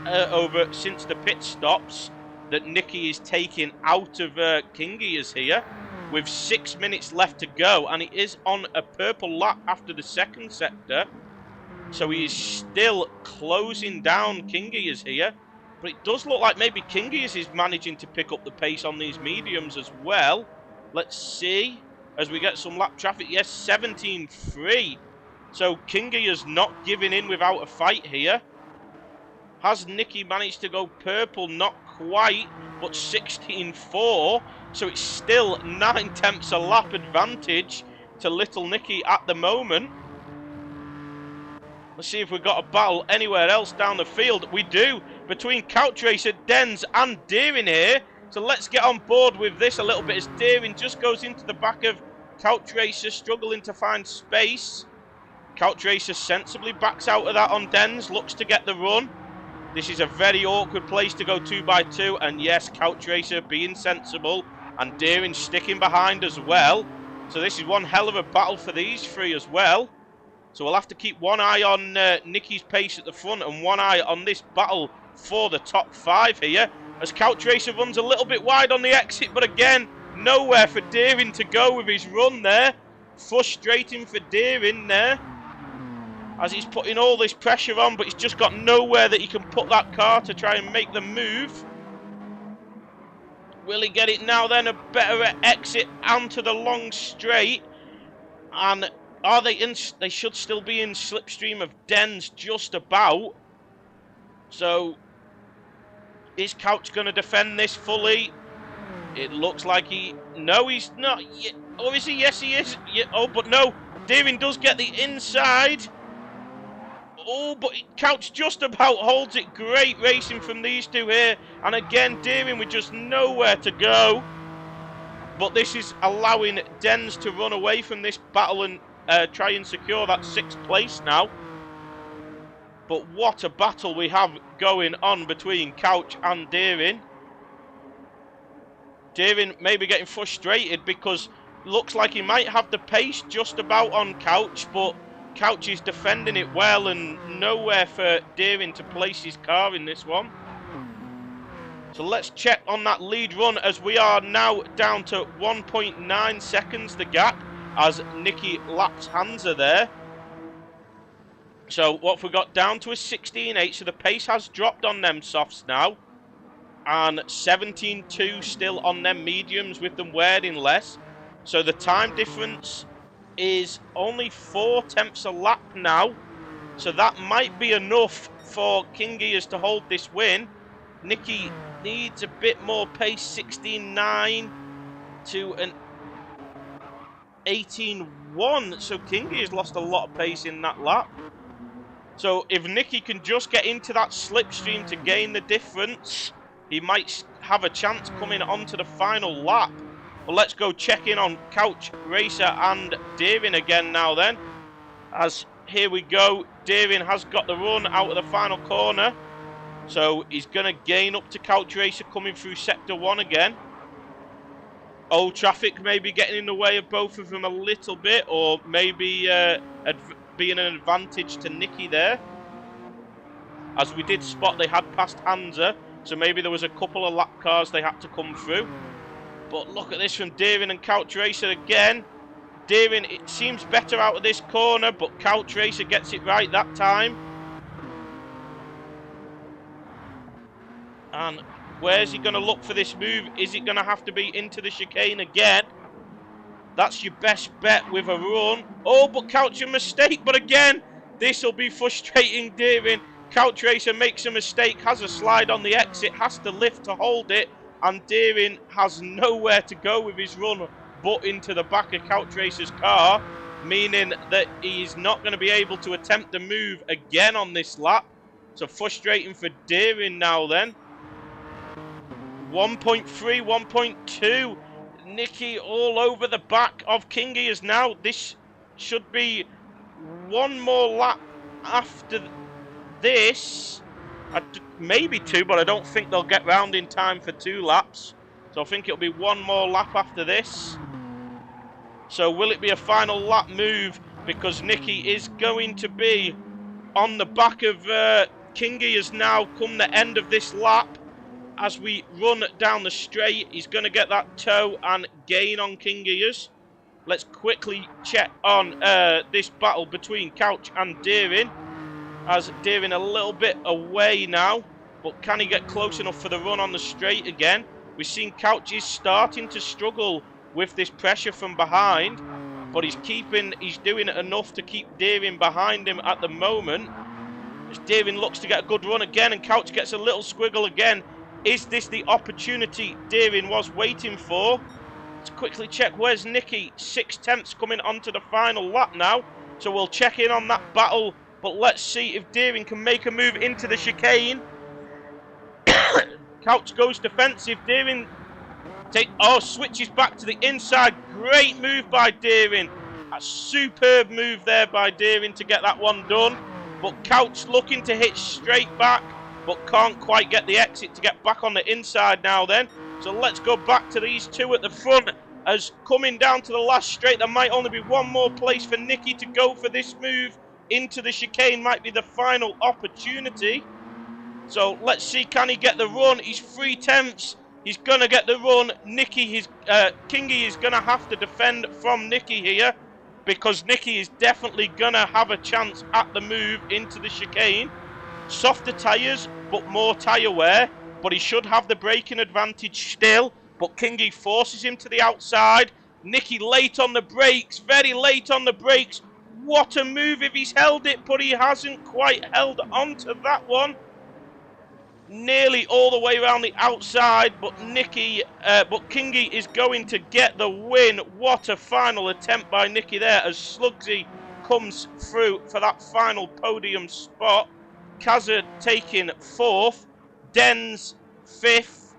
Speaker 1: over since the pit stops that Nicky is taking out of King Gears here, with 6 minutes left to go, and he is on a purple lap after the second sector, so he is still closing down King Gears here. But it does look like maybe King Gears is managing to pick up the pace on these mediums as well. Let's see as we get some lap traffic. Yes, 17.3. So King Gears not giving in without a fight here. Has Nicky managed to go purple? Not quite, but 16.4. So it's still 9 tenths a lap advantage to little Nicky at the moment. Let's see if we've got a battle anywhere else down the field. We do, between Couch Racer, Dens and Deering here. So let's get on board with this a little bit as Deering just goes into the back of Couch Racer, struggling to find space. Couch Racer sensibly backs out of that on Dens, looks to get the run. This is a very awkward place to go 2x2, and yes, Couch Racer being sensible, and Deering sticking behind as well. So this is one hell of a battle for these three as well. So we'll have to keep one eye on Nicky's pace at the front and one eye on this battle for the top 5 here. As Couch Racer runs a little bit wide on the exit, but again, nowhere for Deering to go with his run there. Frustrating for Deering there, as he's putting all this pressure on, but he's just got nowhere that he can put that car to try and make the move. Will he get it now then? A better exit onto the long straight. And are they in? They should still be in slipstream of Dens just about. So is Couch going to defend this fully? It looks like he... No, he's not. Or is he? Yes, he is. Yeah, oh, but no. Deering does get the inside. Oh, but Couch just about holds it. Great racing from these two here. And again, Deering with just nowhere to go. But this is allowing Dens to run away from this battle and try and secure that 6th place now. But what a battle we have going on between Couch and Deering. Deering maybe getting frustrated because looks like he might have the pace just about on Couch, but Couch is defending it well and nowhere for Deering to place his car in this one. So let's check on that lead run as we are now down to 1.9 seconds the gap as Nicky laps Hansa there. So what have we got down to a 16.8, so the pace has dropped on them softs now. And 17.2 still on them mediums with them wearing less. So the time difference is only 4 tenths a lap now. So that might be enough for King Gears to hold this win. Nicky needs a bit more pace, 16.9 to an 18.1. So King Gears lost a lot of pace in that lap. So if Nicky can just get into that slipstream to gain the difference, he might have a chance coming onto the final lap. But let's go check in on Couch Racer and Deering again now then. As here we go, Deering has got the run out of the final corner. So he's going to gain up to Couch Racer coming through Sector 1 again. Old traffic maybe getting in the way of both of them a little bit, or maybe being an advantage to Nicky there. As we did spot they had passed Hansa, so maybe there was a couple of lap cars they had to come through. But look at this from Deering and Couch Racer again. Deering, it seems better out of this corner, but Couch Racer gets it right that time. And where's he going to look for this move? Is it going to have to be into the chicane again? That's your best bet with a run. Oh, but Couch a mistake. But again, this will be frustrating Deering. Couch Racer makes a mistake, has a slide on the exit, has to lift to hold it. And Deering has nowhere to go with his run but into the back of Couch Racer's car. Meaning that he's not going to be able to attempt the move again on this lap. So frustrating for Deering now then. 1.3, 1.2. Nicky all over the back of Kingy is now. This should be one more lap after this. Maybe two, but I don't think they'll get round in time for 2 laps. So I think it'll be one more lap after this. So will it be a final lap move? Because Nicky is going to be on the back of Kingy has now come the end of this lap. As we run down the straight, he's going to get that toe and gain on King Gears. Let's quickly check on this battle between Couch and Deering. As Deering a little bit away now, but can he get close enough for the run on the straight again? We've seen Couch is starting to struggle with this pressure from behind, but he's doing enough to keep Deering behind him at the moment. As Deering looks to get a good run again, and Couch gets a little squiggle again. Is this the opportunity Deering was waiting for? Let's quickly check. Where's Nicky? 6/10 coming onto the final lap now. So we'll check in on that battle. But let's see if Deering can make a move into the chicane. Couch goes defensive. Deering switches back to the inside. Great move by Deering. A superb move there by Deering to get that one done. But Couch looking to hit straight back, but can't quite get the exit to get back on the inside now then. So let's go back to these two at the front. As coming down to the last straight, there might only be one more place for Nicky to go for this move into the chicane. Might be the final opportunity. So let's see, can he get the run? He's 3/10. He's going to get the run. Kingy is going to have to defend from Nicky here, because Nicky is definitely going to have a chance at the move into the chicane. Softer tyres, but more tyre wear. But he should have the braking advantage still. But Kingy forces him to the outside. Nicky late on the brakes, very late on the brakes. What a move if he's held it, but he hasn't quite held onto that one. Nearly all the way around the outside, but Kingy is going to get the win. What a final attempt by Nicky there, as Slugsy comes through for that final podium spot. Kazza taking 4th, Dens 5th.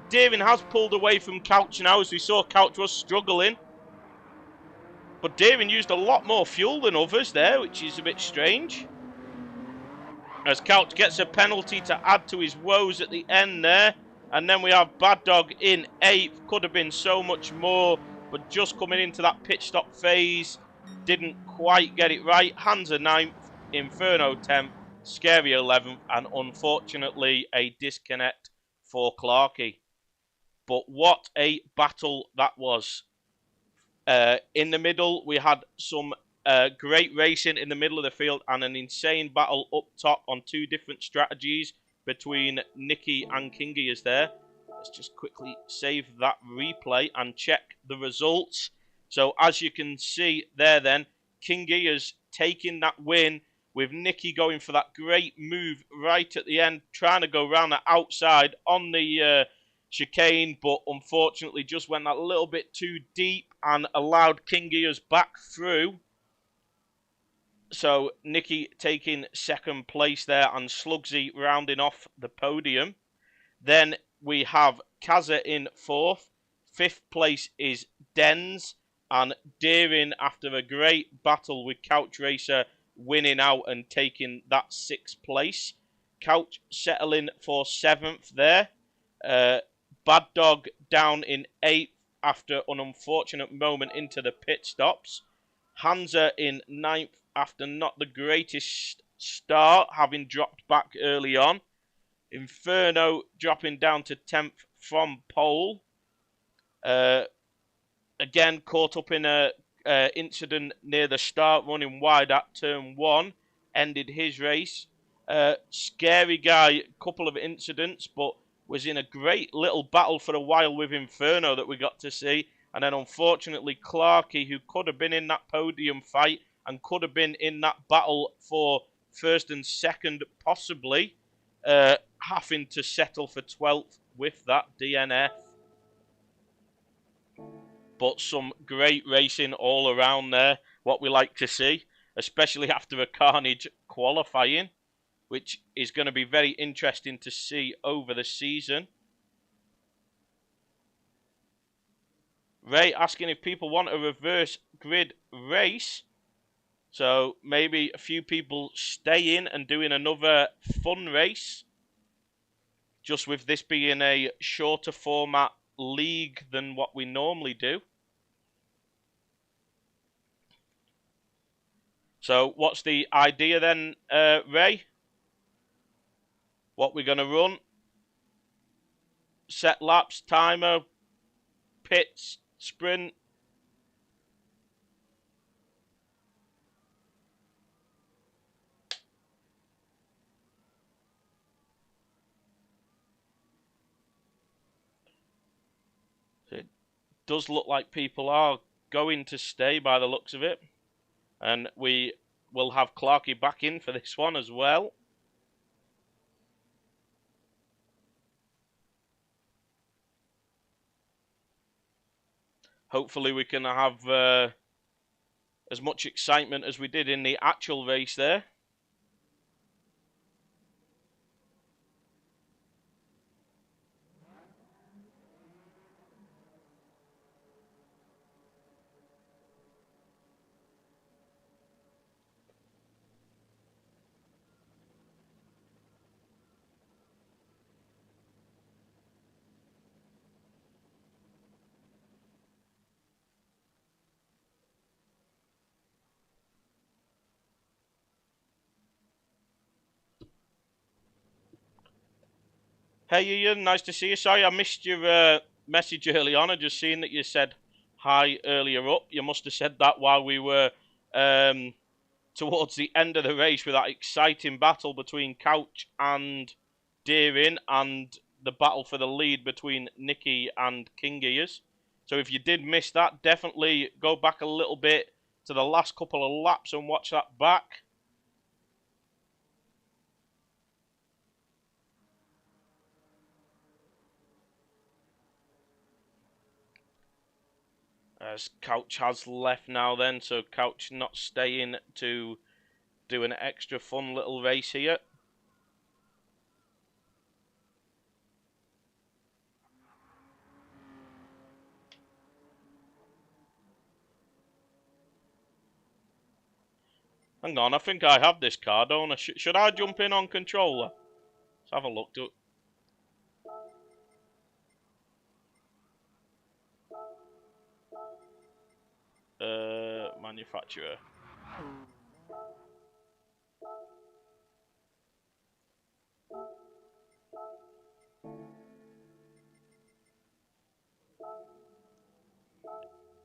Speaker 1: Deering has pulled away from Couch now, as we saw Couch was struggling. But Deering used a lot more fuel than others there, which is a bit strange. As Couch gets a penalty to add to his woes at the end there. And then we have Bad Dog in 8th. Could have been so much more, but just coming into that pit stop phase, didn't quite get it right. Hansa 9th, Inferno 10th, Scary 11th, and unfortunately a disconnect for Clarkey. But what a battle that was. In the middle, we had some great racing in the middle of the field and an insane battle up top on 2 different strategies between Nicky and Kingy is there. Let's just quickly save that replay and check the results. So as you can see there then, Kingy is taking that win, with Nicky going for that great move right at the end, trying to go around the outside on the chicane, but unfortunately just went that little bit too deep and allowed King Gears back through. So Nicky taking 2nd place there and Slugsy rounding off the podium. Then we have Kazza in 4th, 5th place is Dens, and Deering, after a great battle with Couch Racer, winning out and taking that 6th place. Couch settling for 7th there. Bad Dog down in 8th after an unfortunate moment into the pit stops. Hansa in 9th after not the greatest start, having dropped back early on. Inferno dropping down to 10th from pole. Again, caught up in a incident near the start, running wide at turn 1. Ended his race. Scary Guy, couple of incidents, but was in a great little battle for a while with Inferno that we got to see. And then unfortunately Clarkey, who could have been in that podium fight and could have been in that battle for 1st and 2nd possibly, having to settle for 12th with that DNF. But some great racing all around there, what we like to see, especially after a Carnage qualifying, which is going to be very interesting to see over the season. Ray asking if people want a reverse grid race. So maybe a few people stay in and doing another fun race. Just with this being a shorter format league than what we normally do. So what's the idea then, Ray? What we're going to run? Set laps, timer, pits, sprint. It does look like people are going to stay by the looks of it. And we will have Clarkey back in for this one as well. Hopefully we can have as much excitement as we did in the actual race there. Hey Ian, nice to see you. Sorry I missed your message early on. I just seen that you said hi earlier up. You must have said that while we were towards the end of the race with that exciting battle between Couch and Deering and the battle for the lead between Nicky and King Ears. So if you did miss that, definitely go back a little bit to the last couple of laps and watch that back. As Couch has left now then, so Couch not staying to do an extra fun little race here. Hang on, I think I have this car, don't I? Should I jump in on controller? Let's have a look. Manufacturer.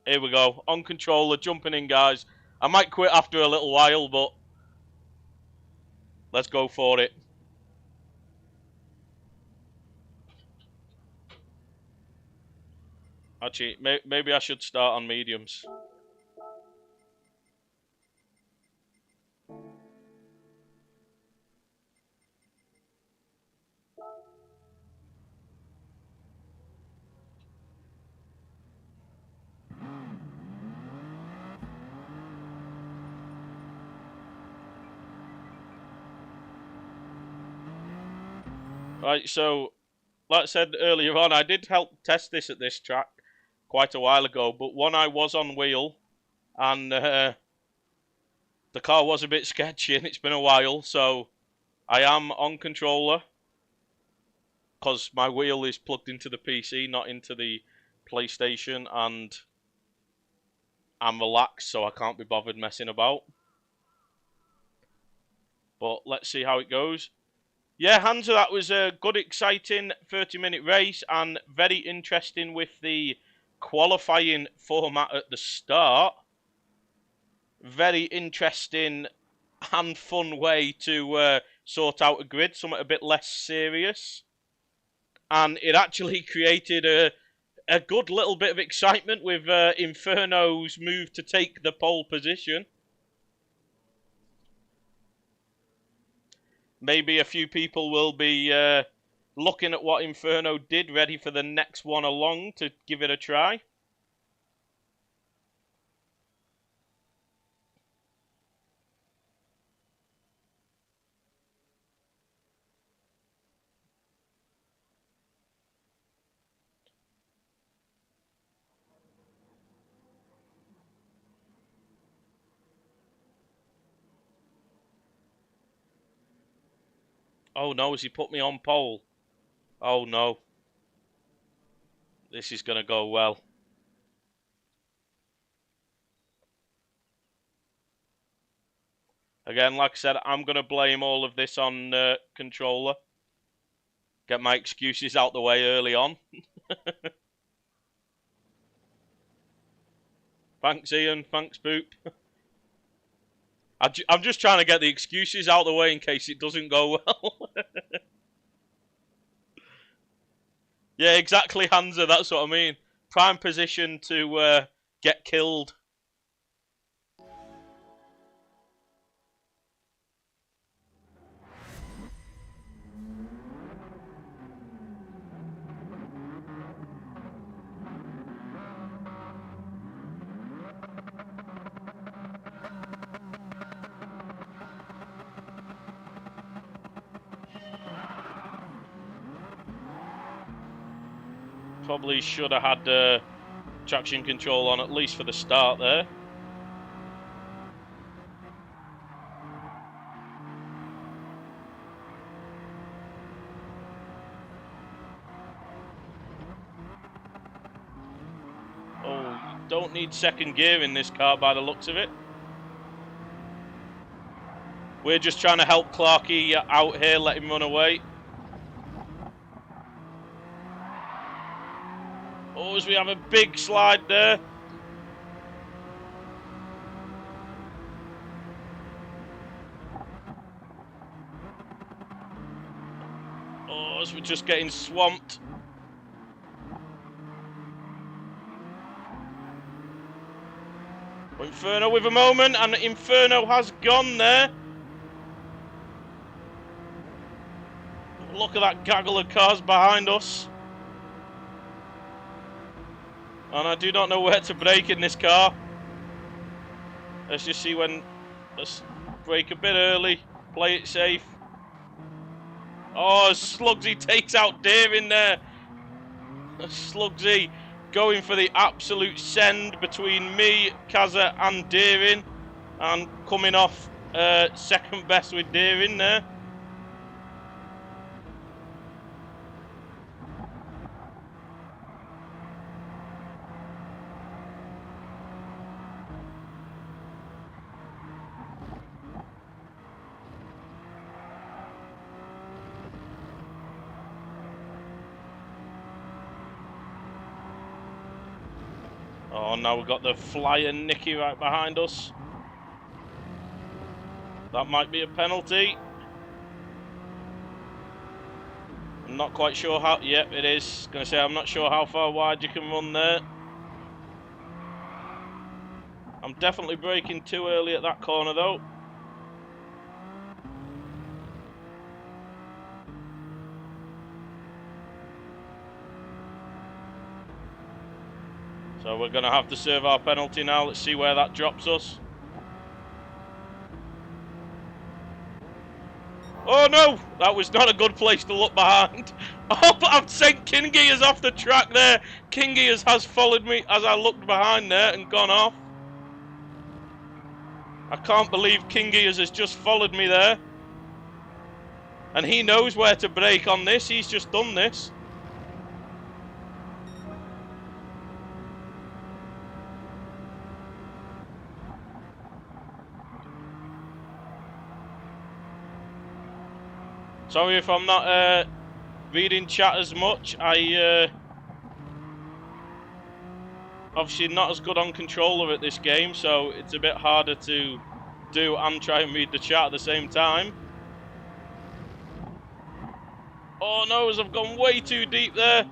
Speaker 1: Here we go. On controller, jumping in, guys. I might quit after a little while, but let's go for it. Actually, maybe I should start on mediums. Right, so, like I said earlier on, I did help test this at this track. quite a while ago, but one I was on wheel, and the car was a bit sketchy, and it's been a while, so I am on controller, because my wheel is plugged into the PC, not into the PlayStation, and I'm relaxed, so I can't be bothered messing about. But let's see how it goes. Yeah, Hansa, that was a good, exciting 30-minute race, and very interesting with the qualifying format at the start. Very interesting and fun way to sort out a grid, something a bit less serious. And it actually created a good little bit of excitement with Inferno's move to take the pole position. Maybe a few people will be looking at what Inferno did, ready for the next one along to give it a try. Oh no, has he put me on pole? Oh no. This is going to go well. Again, like I said, I'm going to blame all of this on controller. Get my excuses out the way early on. Thanks, Ian. Thanks, Boop. I'm just trying to get the excuses out the way in case it doesn't go well. Yeah, exactly, Hansa. That's what I mean. Prime position to get killed. Probably should have had traction control on at least for the start there. Oh, you don't need second gear in this car by the looks of it. We're just trying to help Clarky out here, let him run away. Oh, as we have a big slide there. Oh, as we're just getting swamped. Inferno with a moment, and Inferno has gone there. Look at that gaggle of cars behind us. And I do not know where to brake in this car. Let's just see when... Let's brake a bit early. Play it safe. Oh, Slugsy takes out Deering there. Slugsy going for the absolute send between me, Kaza and Deering. And coming off second best with Deering there. Oh, now we've got the flying Nicky right behind us. That might be a penalty. I'm not quite sure how... Yep, it is. Going to say, I'm not sure how far wide you can run there. I'm definitely braking too early at that corner, though. So we're going to have to serve our penalty now. Let's see where that drops us. Oh no! That was not a good place to look behind. Oh, but I've sent King Gears off the track there. King Gears has followed me as I looked behind there and gone off. I can't believe King Gears has just followed me there. And he knows where to brake on this. He's just done this. Sorry if I'm not reading chat as much. I obviously not as good on controller at this game, so it's a bit harder to do and try and read the chat at the same time. Oh no, as I've gone way too deep there.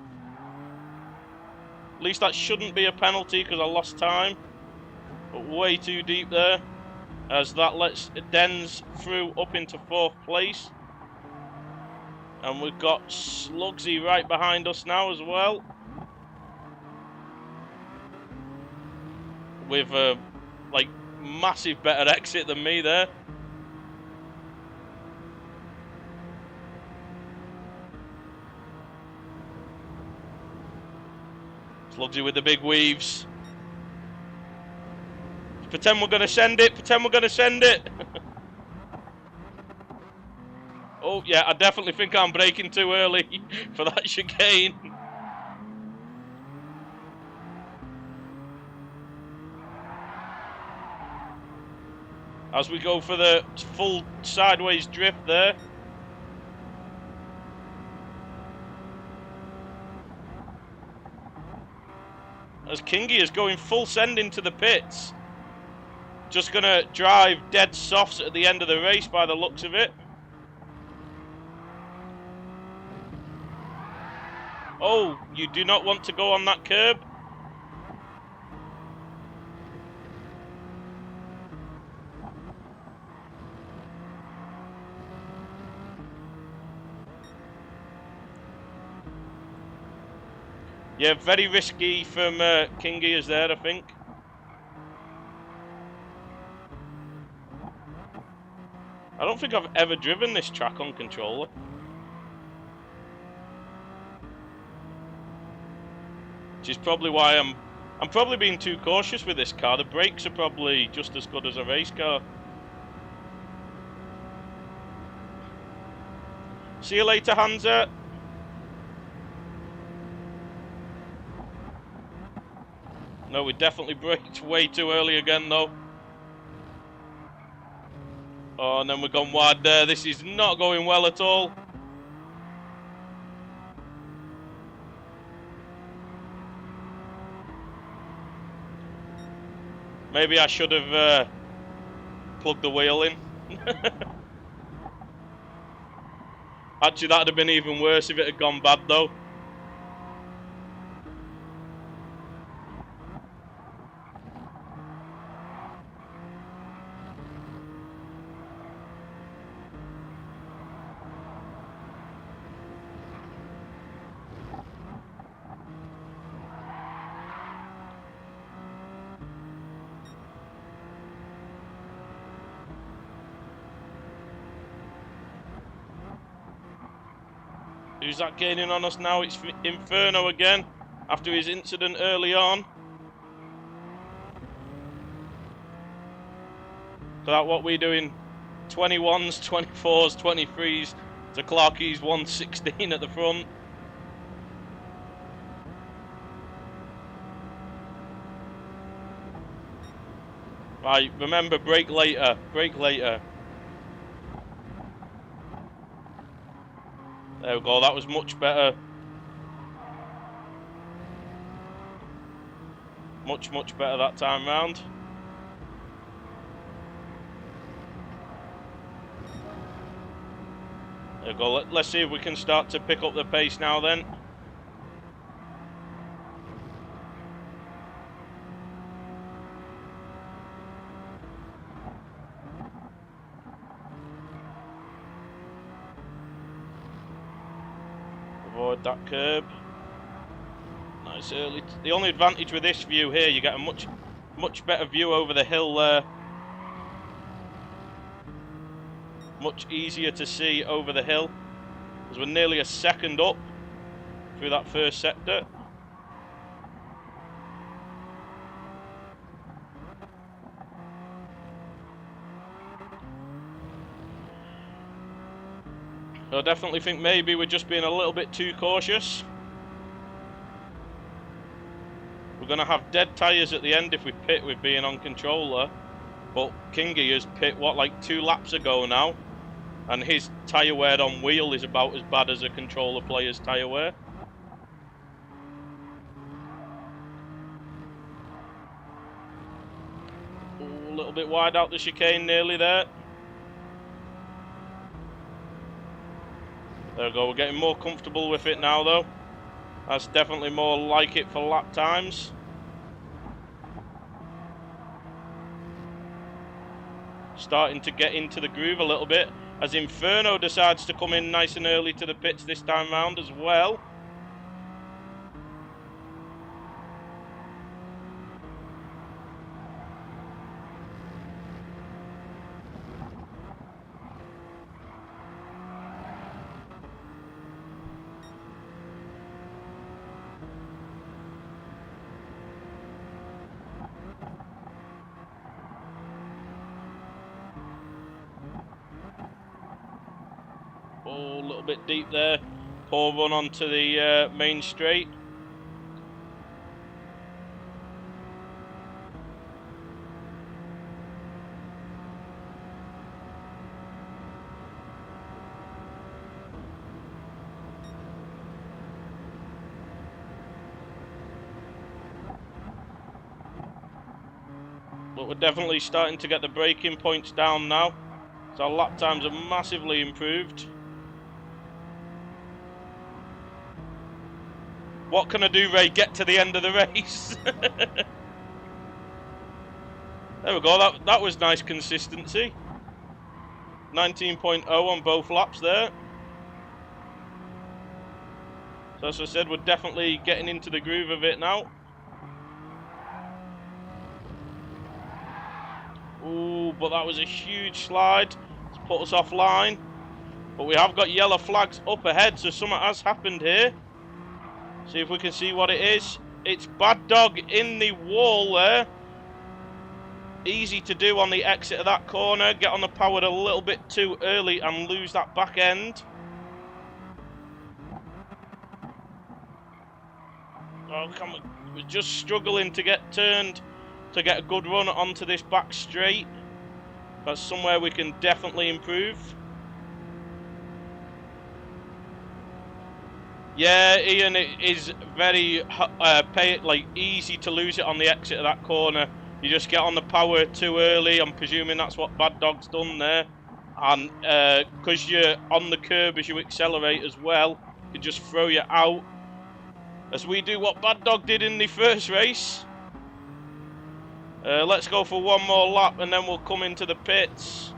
Speaker 1: At least that shouldn't be a penalty because I lost time. But way too deep there. As that lets Dens through up into 4th place. And we've got Slugsy right behind us now as well. With a like massive better exit than me there. Slugsy with the big weaves. Pretend we're going to send it. Pretend we're going to send it. Oh, yeah, I definitely think I'm braking too early for that chicane. As we go for the full sideways drift there. As Kingy is going full send into the pits. Just going to drive dead softs at the end of the race by the looks of it. Oh, you do not want to go on that curb. Yeah, very risky from Kingy is there, I think. I don't think I've ever driven this track on controller. Which is probably why I'm probably being too cautious with this car. The brakes are probably just as good as a race car. See you later, Hansa. No, we definitely braked way too early again, though. Oh, and then we've gone wide there. This is not going well at all. Maybe I should have plugged the wheel in. Actually, that would have been even worse if it had gone bad, though. Who's that gaining on us now? It's Inferno again, after his incident early on. So that what we're doing, 21s, 24s, 23s, to Clarkie's 116 at the front. Right, remember, brake later, brake later. There we go, that was much better. Much better that time round. There we go, let's see if we can start to pick up the pace now then. Avoid that curb. Nice early. The only advantage with this view here, you get a much better view over the hill there. much easier to see over the hill, as we're nearly a second up through that first sector. So I definitely think maybe we're just being a little bit too cautious. We're going to have dead tyres at the end if we pit with being on controller. But Kingy has pit, what, like 2 laps ago now? And his tyre wear on wheel is about as bad as a controller player's tyre wear. Ooh, a little bit wide out the chicane, nearly there. There we go, we're getting more comfortable with it now though. That's definitely more like it for lap times. Starting to get into the groove a little bit, as Inferno decides to come in nice and early to the pits this time round as well. Oh, a little bit deep there. Poor run onto the main straight. But we're definitely starting to get the braking points down now. So our lap times are massively improved. What can I do, Ray? Get to the end of the race. There we go. That was nice consistency. 19.0 on both laps there. So as I said, we're definitely getting into the groove of it now. Ooh, but that was a huge slide. It's put us offline. But we have got yellow flags up ahead, so something has happened here. See if we can see what it is. It's Bad Dog in the wall there. Easy to do on the exit of that corner. Get on the power a little bit too early and lose that back end. Oh, come on. We're just struggling to get turned to get a good run onto this back straight. That's somewhere we can definitely improve. Yeah, Ian, it is very easy to lose it on the exit of that corner. You just get on the power too early. I'm presuming that's what Bad Dog's done there. And because you're on the curb as you accelerate as well, it can just throw you out. As we do what Bad Dog did in the first race. Let's go for one more lap and then we'll come into the pits.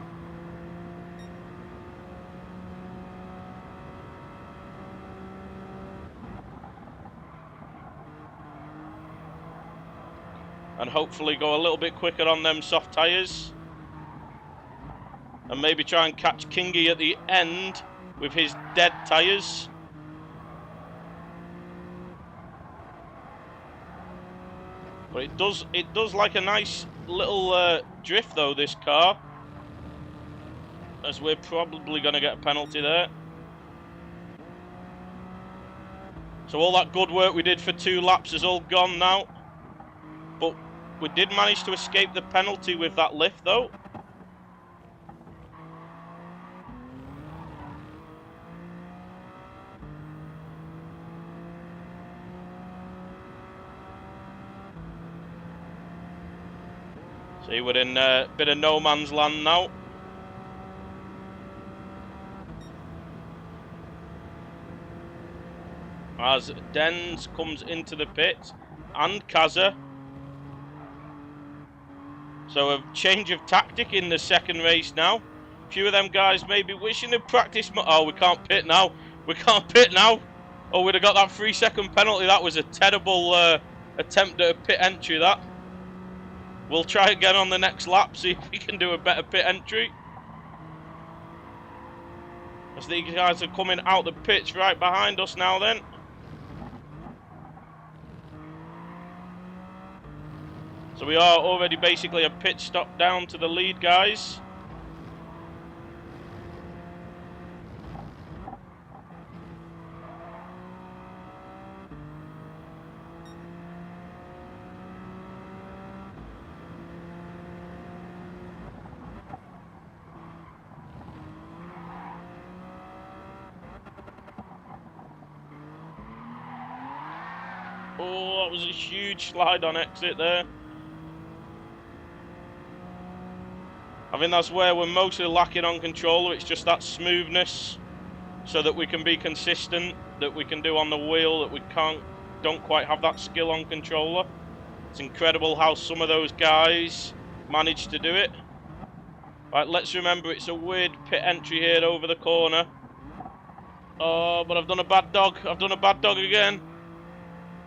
Speaker 1: And hopefully go a little bit quicker on them soft tyres. And maybe try and catch Kingy at the end with his dead tyres. But it does like a nice little drift though, this car. As we're probably going to get a penalty there. So all that good work we did for 2 laps is all gone now. But we did manage to escape the penalty with that lift though. See, we're in a bit of no man's land now. As Dens comes into the pit and Kaza. So a change of tactic in the second race now. A few of them guys may be wishing to practice. Oh, we can't pit now. We can't pit now. Oh, we'd have got that 3-second penalty. That was a terrible attempt at a pit entry, that. We'll try again on the next lap, see if we can do a better pit entry. As these guys are coming out the pits right behind us now then. So we are already basically a pit stop down to the lead guys. Oh, that was a huge slide on exit there. I think that's where we're mostly lacking on controller. It's just that smoothness, so that we can be consistent, that we can do on the wheel, that we don't quite have that skill on controller. It's incredible how some of those guys manage to do it. Right, let's remember it's a weird pit entry here over the corner. Oh, but I've done a bad dog. I've done a bad dog again.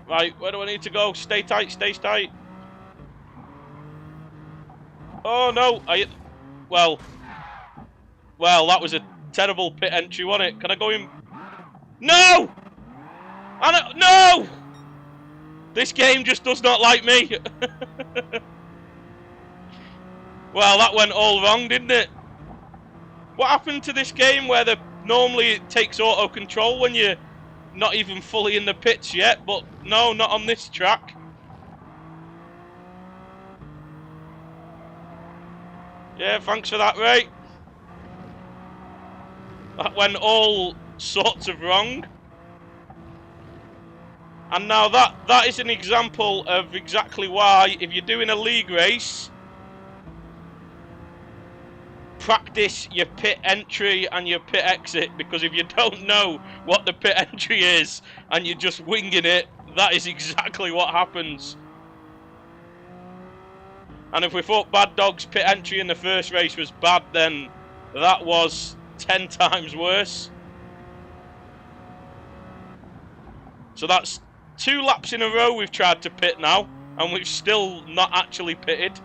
Speaker 1: Right, where do I need to go? Stay tight, stay tight. Oh no, well, that was a terrible pit entry, wasn't it? Can I go in? No! No! This game just does not like me. Well, that went all wrong, didn't it? What happened to this game where normally it takes auto control when you're not even fully in the pits yet, but no, not on this track. Yeah, thanks for that, Ray. That went all sorts of wrong. And now that is an example of exactly why, if you're doing a league race, practice your pit entry and your pit exit, because if you don't know what the pit entry is and you're just winging it, that is exactly what happens. And if we thought Bad Dog's pit entry in the first race was bad, then that was 10 times worse. So that's 2 laps in a row we've tried to pit now, and we've still not actually pitted.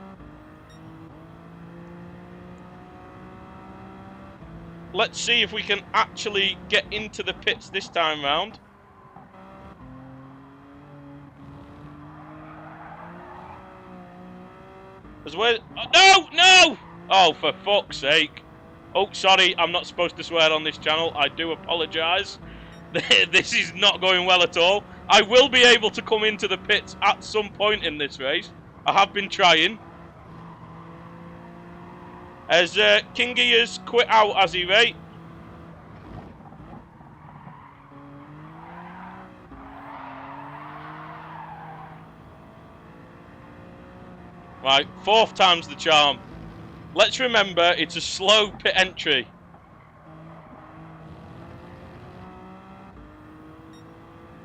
Speaker 1: Let's see if we can actually get into the pits this time round. As well. Oh, no! Oh, for fuck's sake. Oh, sorry, I'm not supposed to swear on this channel. I do apologise. This is not going well at all. I will be able to come into the pits at some point in this race. I have been trying. As Kingy has quit out, has he, Ray? Right, 4th time's the charm. Let's remember, it's a slow pit entry.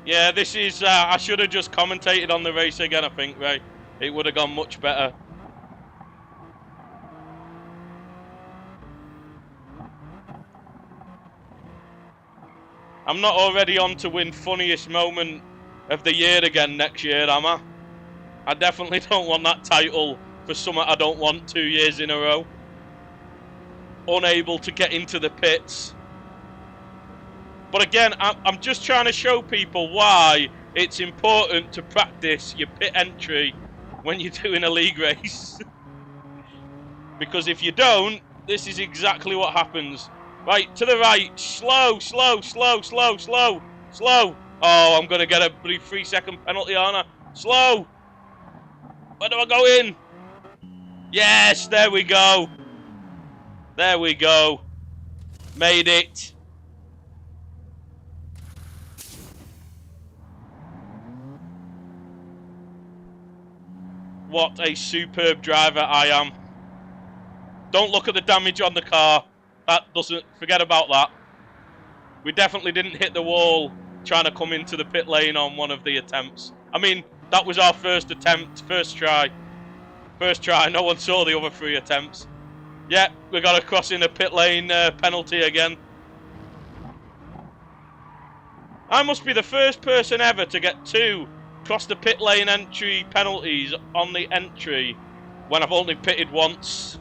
Speaker 1: Yeah, this is... I should have just commentated on the race again, I think, Ray. It would have gone much better. I'm not already on to win funniest moment of the year again next year, am I? I definitely don't want that title for something I don't want 2 years in a row. Unable to get into the pits. But again, I'm just trying to show people why it's important to practice your pit entry when you're doing a league race. Because if you don't, this is exactly what happens. Right, to the right. Slow, slow, slow, slow, slow, slow. Oh, I'm going to get a 3-second penalty, aren't I? Slow. Where do I go in? Yes, there we go. There we go. Made it. What a superb driver I am. Don't look at the damage on the car. That doesn't... Forget about that. We definitely didn't hit the wall trying to come into the pit lane on one of the attempts. I mean, that was our first attempt, first try. First try, no one saw the other 3 attempts. Yeah, we got to cross in a pit lane penalty again. I must be the first person ever to get 2 cross the pit lane entry penalties on the entry when I've only pitted once.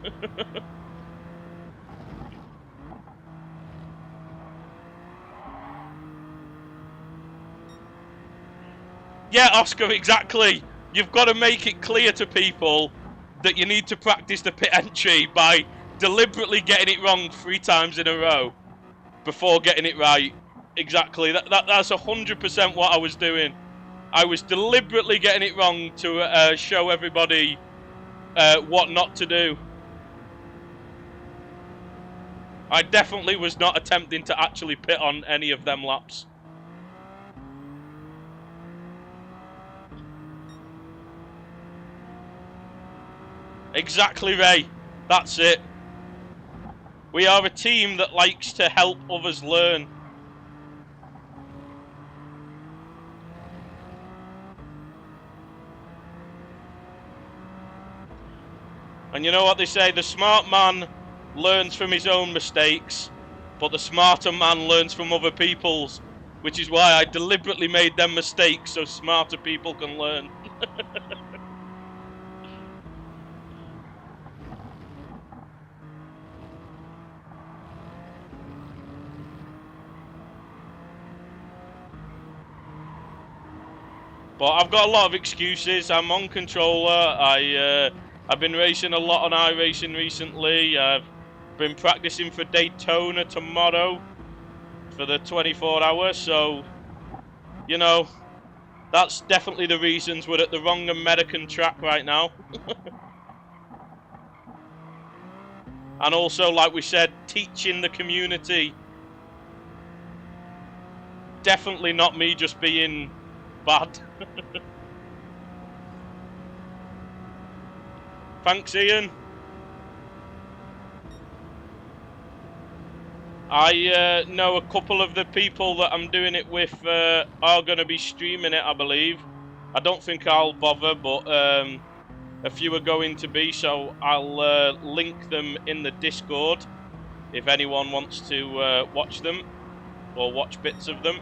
Speaker 1: Yeah, Oscar, exactly. You've got to make it clear to people that you need to practice the pit entry by deliberately getting it wrong 3 times in a row before getting it right. Exactly. That's 100% what I was doing. I was deliberately getting it wrong to show everybody what not to do. I definitely was not attempting to actually pit on any of them laps. Exactly, Ray. That's it. We are a team that likes to help others learn. And you know what they say, the smart man learns from his own mistakes, but the smarter man learns from other people's, which is why I deliberately made them mistakes so smarter people can learn. But I've got a lot of excuses. I'm on controller. I've been racing a lot on iRacing recently. I've been practicing for Daytona tomorrow for the 24 hours. So, you know, that's definitely the reasons we're at the wrong American track right now. And also, like we said, teaching the community. Definitely not me just being bad. Thanks, Ian. I know a couple of the people that I'm doing it with are going to be streaming it, I believe. I don't think I'll bother, but a few are going to be, so I'll link them in the Discord if anyone wants to watch them or watch bits of them.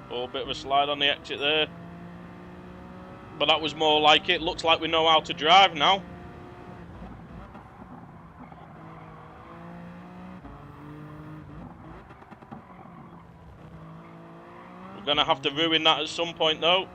Speaker 1: Oh, a bit of a slide on the exit there. But that was more like it. Looks like we know how to drive now. We're going to have to ruin that at some point, though.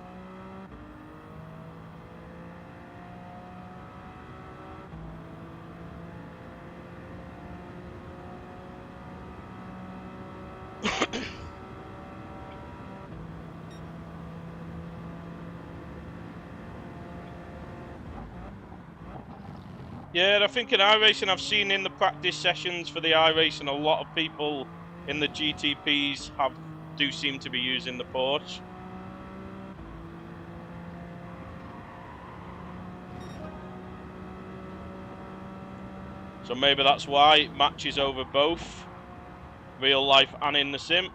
Speaker 1: Yeah, I think in iRacing, I've seen in the practice sessions for the iRacing, a lot of people in the GTPs do seem to be using the Porsche. So maybe that's why it matches over both real life and in the sim.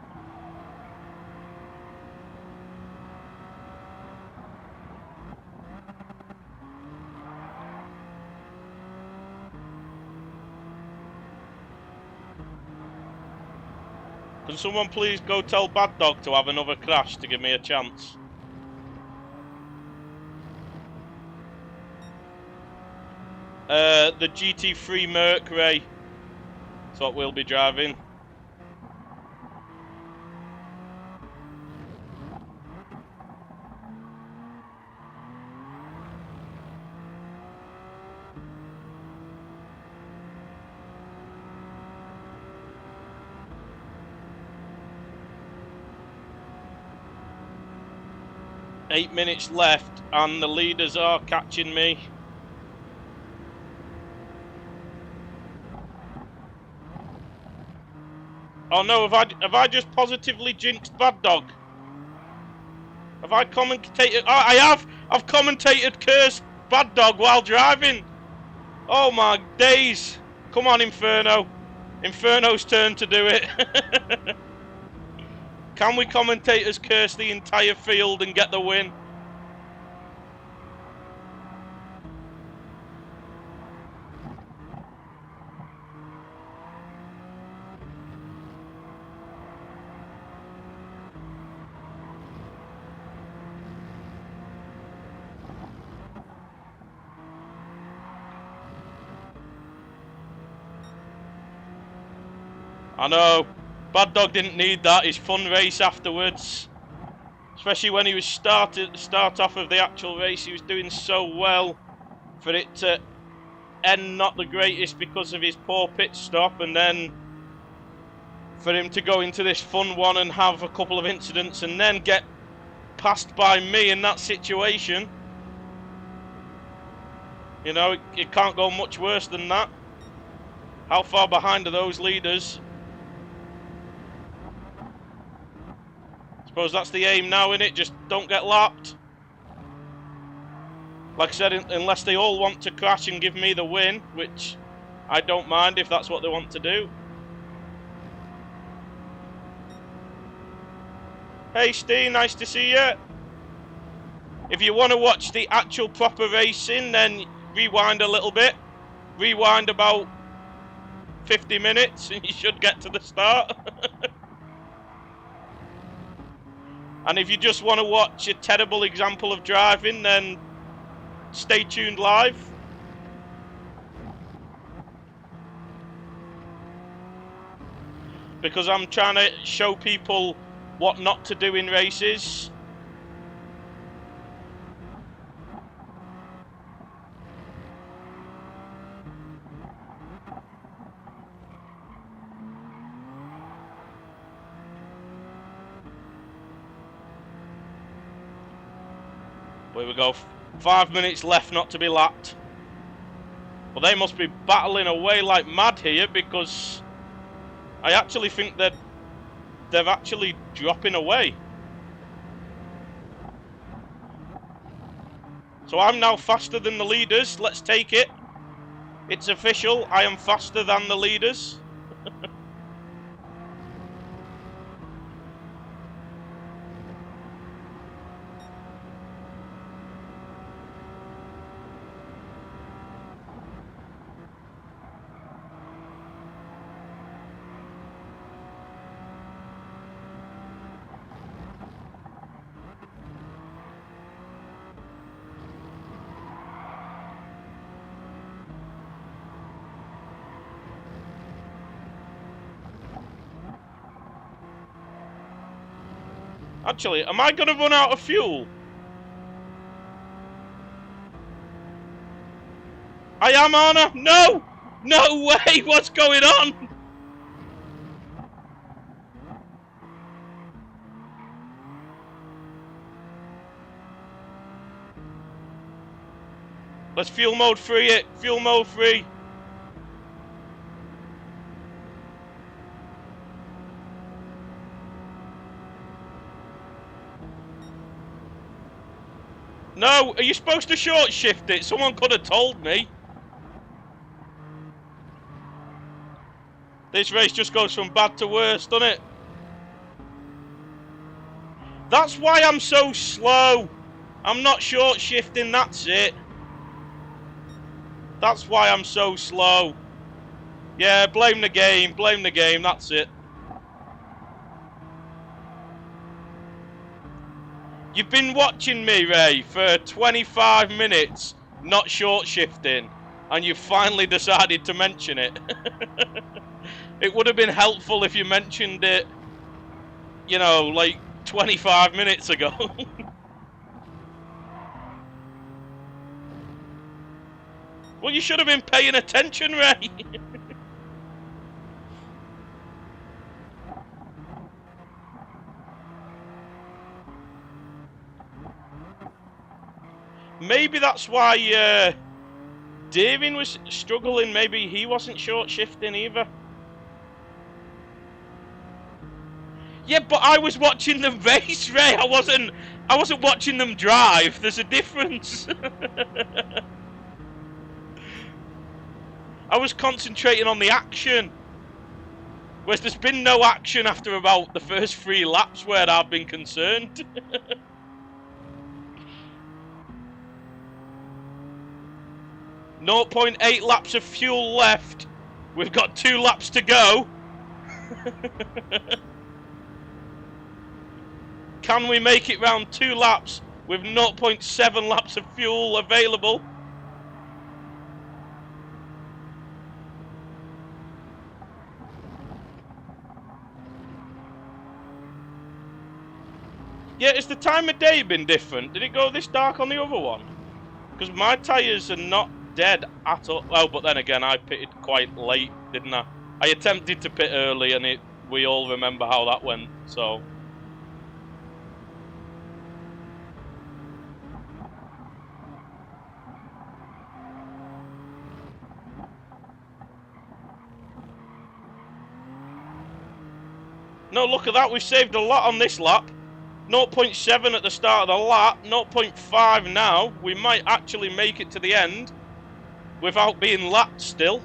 Speaker 1: Can someone please go tell Bad Dog to have another crash to give me a chance? The GT3 Mercury. That's what we'll be driving. Eight minutes left, and the leaders are catching me. Oh no, have I just positively jinxed Bad Dog? Have I commentated? Oh, I have! I've commentated cursed Bad Dog while driving! Oh my days! Come on, Inferno. Inferno's turn to do it. Can we commentators curse the entire field and get the win? I know. Bad Dog didn't need that. His fun race afterwards. Especially when he was start off of the actual race, he was doing so well. For it to end not the greatest because of his poor pit stop, and then for him to go into this fun one and have a couple of incidents and then get passed by me in that situation. You know, it can't go much worse than that. How far behind are those leaders? Suppose that's the aim now, innit? Just don't get lapped. Like I said, unless they all want to crash and give me the win, which I don't mind if that's what they want to do. Hey Steve, nice to see you. If you want to watch the actual proper racing, then rewind a little bit. Rewind about 50 minutes and you should get to the start. And if you just want to watch a terrible example of driving, then stay tuned live. Because I'm trying to show people what not to do in races. Here we go. 5 minutes left not to be lapped. Well, they must be battling away like mad here, because I actually think that they're actually dropping away. So I'm now faster than the leaders. Let's take it. It's official. I am faster than the leaders. Actually, am I going to run out of fuel? I am, Anna. No! No way! What's going on? Let's fuel mode free it. Fuel mode free. No, are you supposed to short shift it? Someone could have told me. This race just goes from bad to worse, doesn't it? That's why I'm so slow. I'm not short shifting, that's it. That's why I'm so slow. Yeah, blame the game, that's it. You've been watching me, Ray, for 25 minutes, not short shifting, and you finally decided to mention it. It would have been helpful if you mentioned it, you know, like 25 minutes ago. Well, you should have been paying attention, Ray. Maybe that's why David was struggling. Maybe he wasn't short shifting either. Yeah, but I was watching them race, Ray. I wasn't watching them drive. There's a difference. I was concentrating on the action. Whereas there's been no action after about the first 3 laps where I've been concerned. 0.8 laps of fuel left. We've got 2 laps to go. Can we make it round 2 laps with 0.7 laps of fuel available? Yeah, has the time of day been different? Did it go this dark on the other one? Because my tyres are not dead at all. Well, but then again, I pitted quite late, didn't I? I attempted to pit early, and we all remember how that went, so... No, look at that, we've saved a lot on this lap. 0.7 at the start of the lap, 0.5 now. We might actually make it to the end without being lapped still.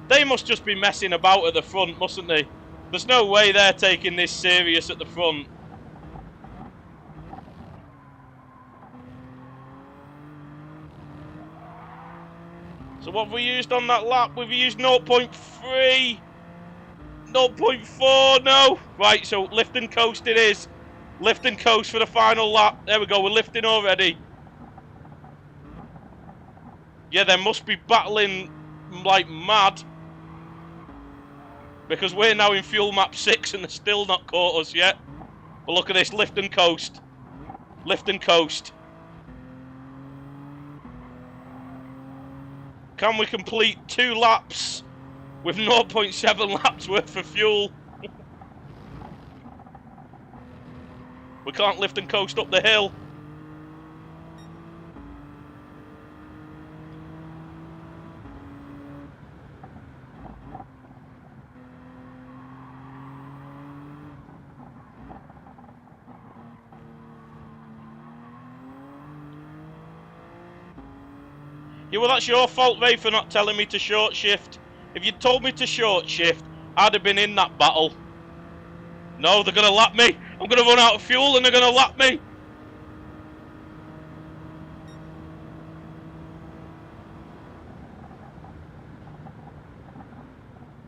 Speaker 1: They must just be messing about at the front, mustn't they? There's no way they're taking this serious at the front. So what have we used on that lap? We've used 0.3. 0.4, no. Right, so lift and coast it is. Lift and coast for the final lap. There we go, we're lifting already. Yeah, they must be battling like mad. Because we're now in fuel map 6 and they're still not caught us yet. But look at this, lift and coast. Lift and coast. Can we complete 2 laps with 0.7 laps worth of fuel? We can't lift and coast up the hill. Yeah, well, that's your fault, Ray, for not telling me to short shift. If you'd told me to short shift, I'd have been in that battle. No, they're going to lap me. I'm going to run out of fuel and they're going to lap me.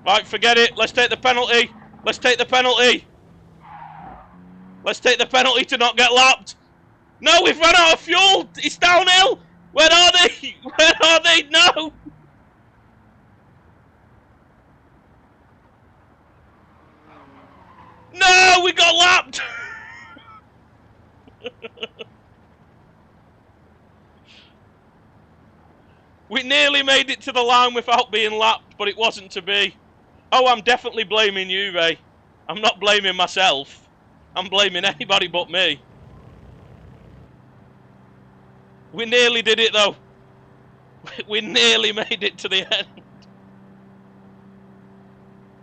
Speaker 1: Right, forget it. Let's take the penalty. Let's take the penalty. Let's take the penalty to not get lapped. No, we've run out of fuel. It's downhill. Where are they? Where are they? No. No, we got lapped. We nearly made it to the line without being lapped, but it wasn't to be. Oh, I'm definitely blaming you, Ray. I'm not blaming myself. I'm blaming anybody but me. We nearly did it, though. We nearly made it to the end.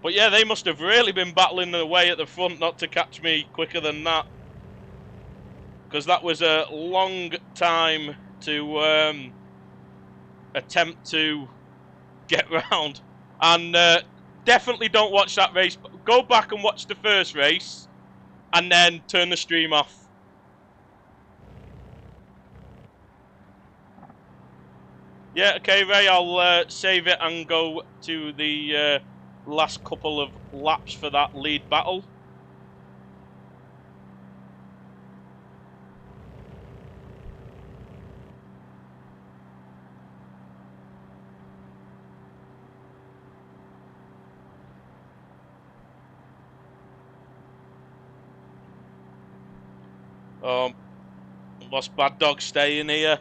Speaker 1: But yeah, they must have really been battling away at the front not to catch me quicker than that. Because that was a long time to attempt to get round. And definitely don't watch that race. Go back and watch the first race. And then turn the stream off. Yeah, okay, Ray, I'll save it and go to the last couple of laps for that lead battle. What's Bad Dog staying here?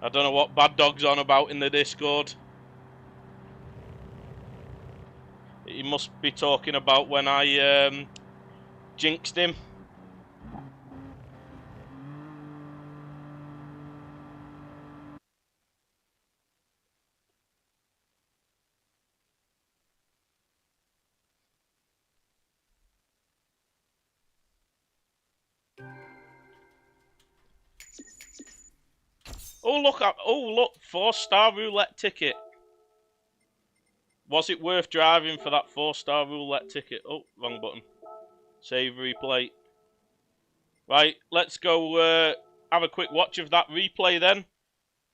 Speaker 1: I don't know what Bad Dog's on about in the Discord. He must be talking about when I jinxed him. Oh look, 4-star roulette ticket. Was it worth driving for that 4-star roulette ticket? Oh, wrong button. Save replay. Right, let's go have a quick watch of that replay then,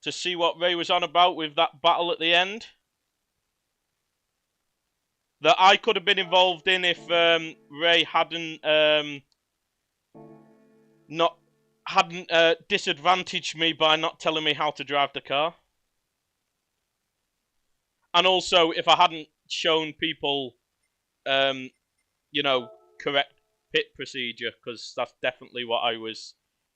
Speaker 1: to see what Ray was on about with that battle at the end. That I could have been involved in if Ray hadn't disadvantaged me by not telling me how to drive the car. And also, if I hadn't shown people you know, correct pit procedure, because that's definitely what I was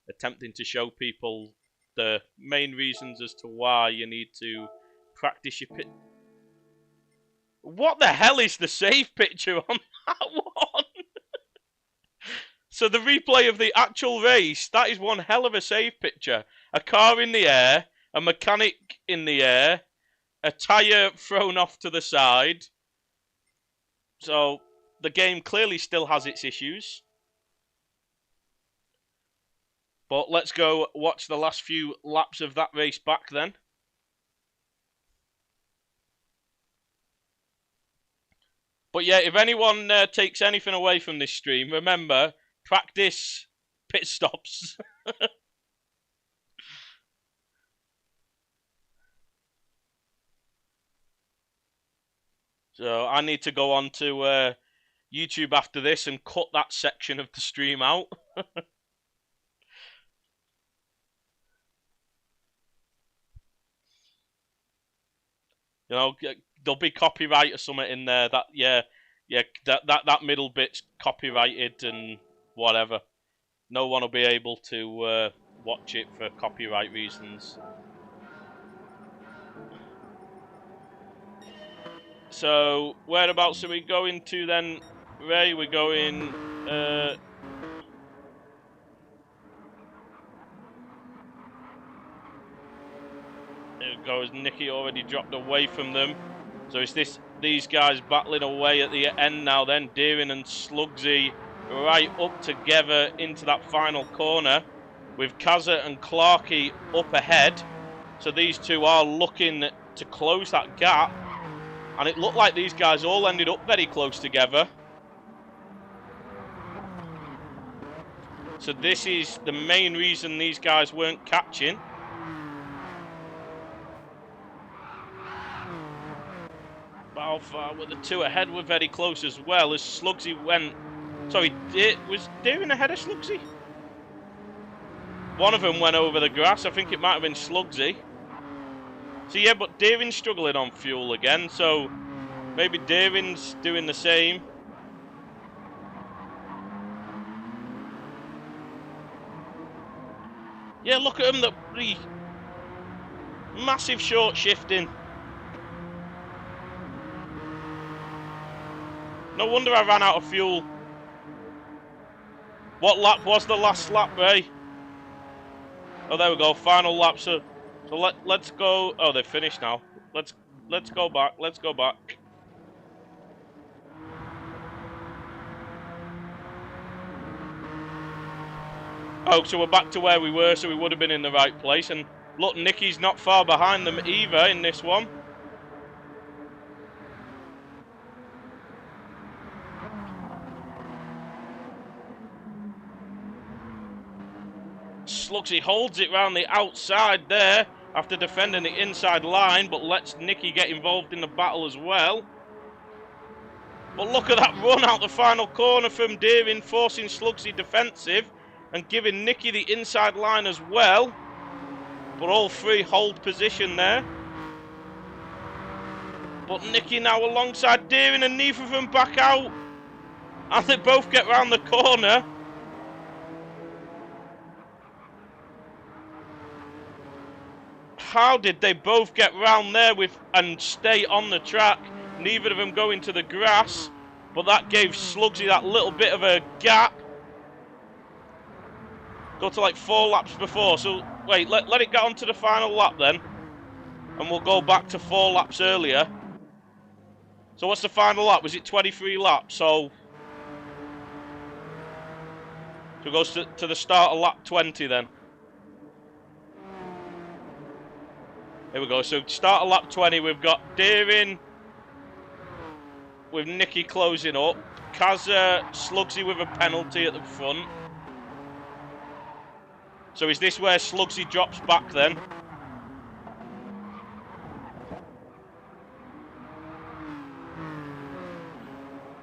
Speaker 1: attempting to show people, the main reasons as to why you need to practice your pit. What the hell is the save picture on that one? So the replay of the actual race, that is one hell of a save picture. A car in the air, a mechanic in the air, a tyre thrown off to the side. So the game clearly still has its issues. But let's go watch the last few laps of that race back then. But yeah, if anyone takes anything away from this stream, remember, practice pit stops. So I need to go on to YouTube after this and cut that section of the stream out. You know, there'll be copyright or something in there. That middle bit's copyrighted and whatever. No one will be able to watch it for copyright reasons. So whereabouts are we going to then, Ray? We're going. There goes Nicky, already dropped away from them. So it's these guys battling away at the end now then. Deering and Slugsy right up together into that final corner with Kazza and Clarkey up ahead. So these two are looking to close that gap. And it looked like these guys all ended up very close together. So this is the main reason these guys weren't catching. Alpha with the two ahead were very close as well as Slugsy went. Sorry, was Deering ahead of Slugsy? One of them went over the grass. I think it might have been Slugsy. So yeah, but Deering's struggling on fuel again. So maybe Deering's doing the same. Yeah, look at them. The massive short shifting. No wonder I ran out of fuel. What lap was the last lap, Ray? Oh, there we go. Final lap. So let's go. Oh, they've finished now. Let's go back. Let's go back. Oh, so we're back to where we were. So we would have been in the right place. And look, Nicky's not far behind them either in this one. Slugsy holds it round the outside there after defending the inside line, but lets Nicky get involved in the battle as well. But look at that run out the final corner from Deering, forcing Slugsy defensive and giving Nicky the inside line as well. But all three hold position there. But Nicky now alongside Deering and neither of them back out. And they both get round the corner. How did they both get round there and stay on the track? Neither of them go into the grass, but that gave Slugsy that little bit of a gap. Go to like 4 laps before. So wait, let it get on to the final lap then, and we'll go back to 4 laps earlier. So what's the final lap? Was it 23 laps? So it goes to the start of lap 20 then. Here we go. So start of lap 20, we've got Deering with Nicky closing up. Kazza, Slugsy with a penalty at the front. So is this where Slugsy drops back then?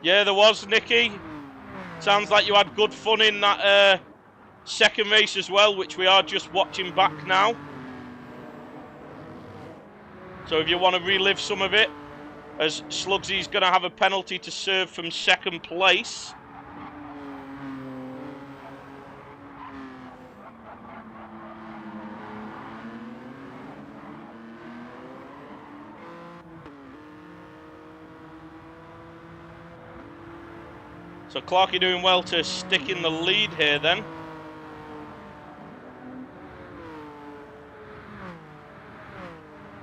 Speaker 1: Yeah, there was, Nicky. Sounds like you had good fun in that second race as well, which we are just watching back now. So if you want to relive some of it, as Slugsy's going to have a penalty to serve from second place. So Clarkie doing well to stick in the lead here then.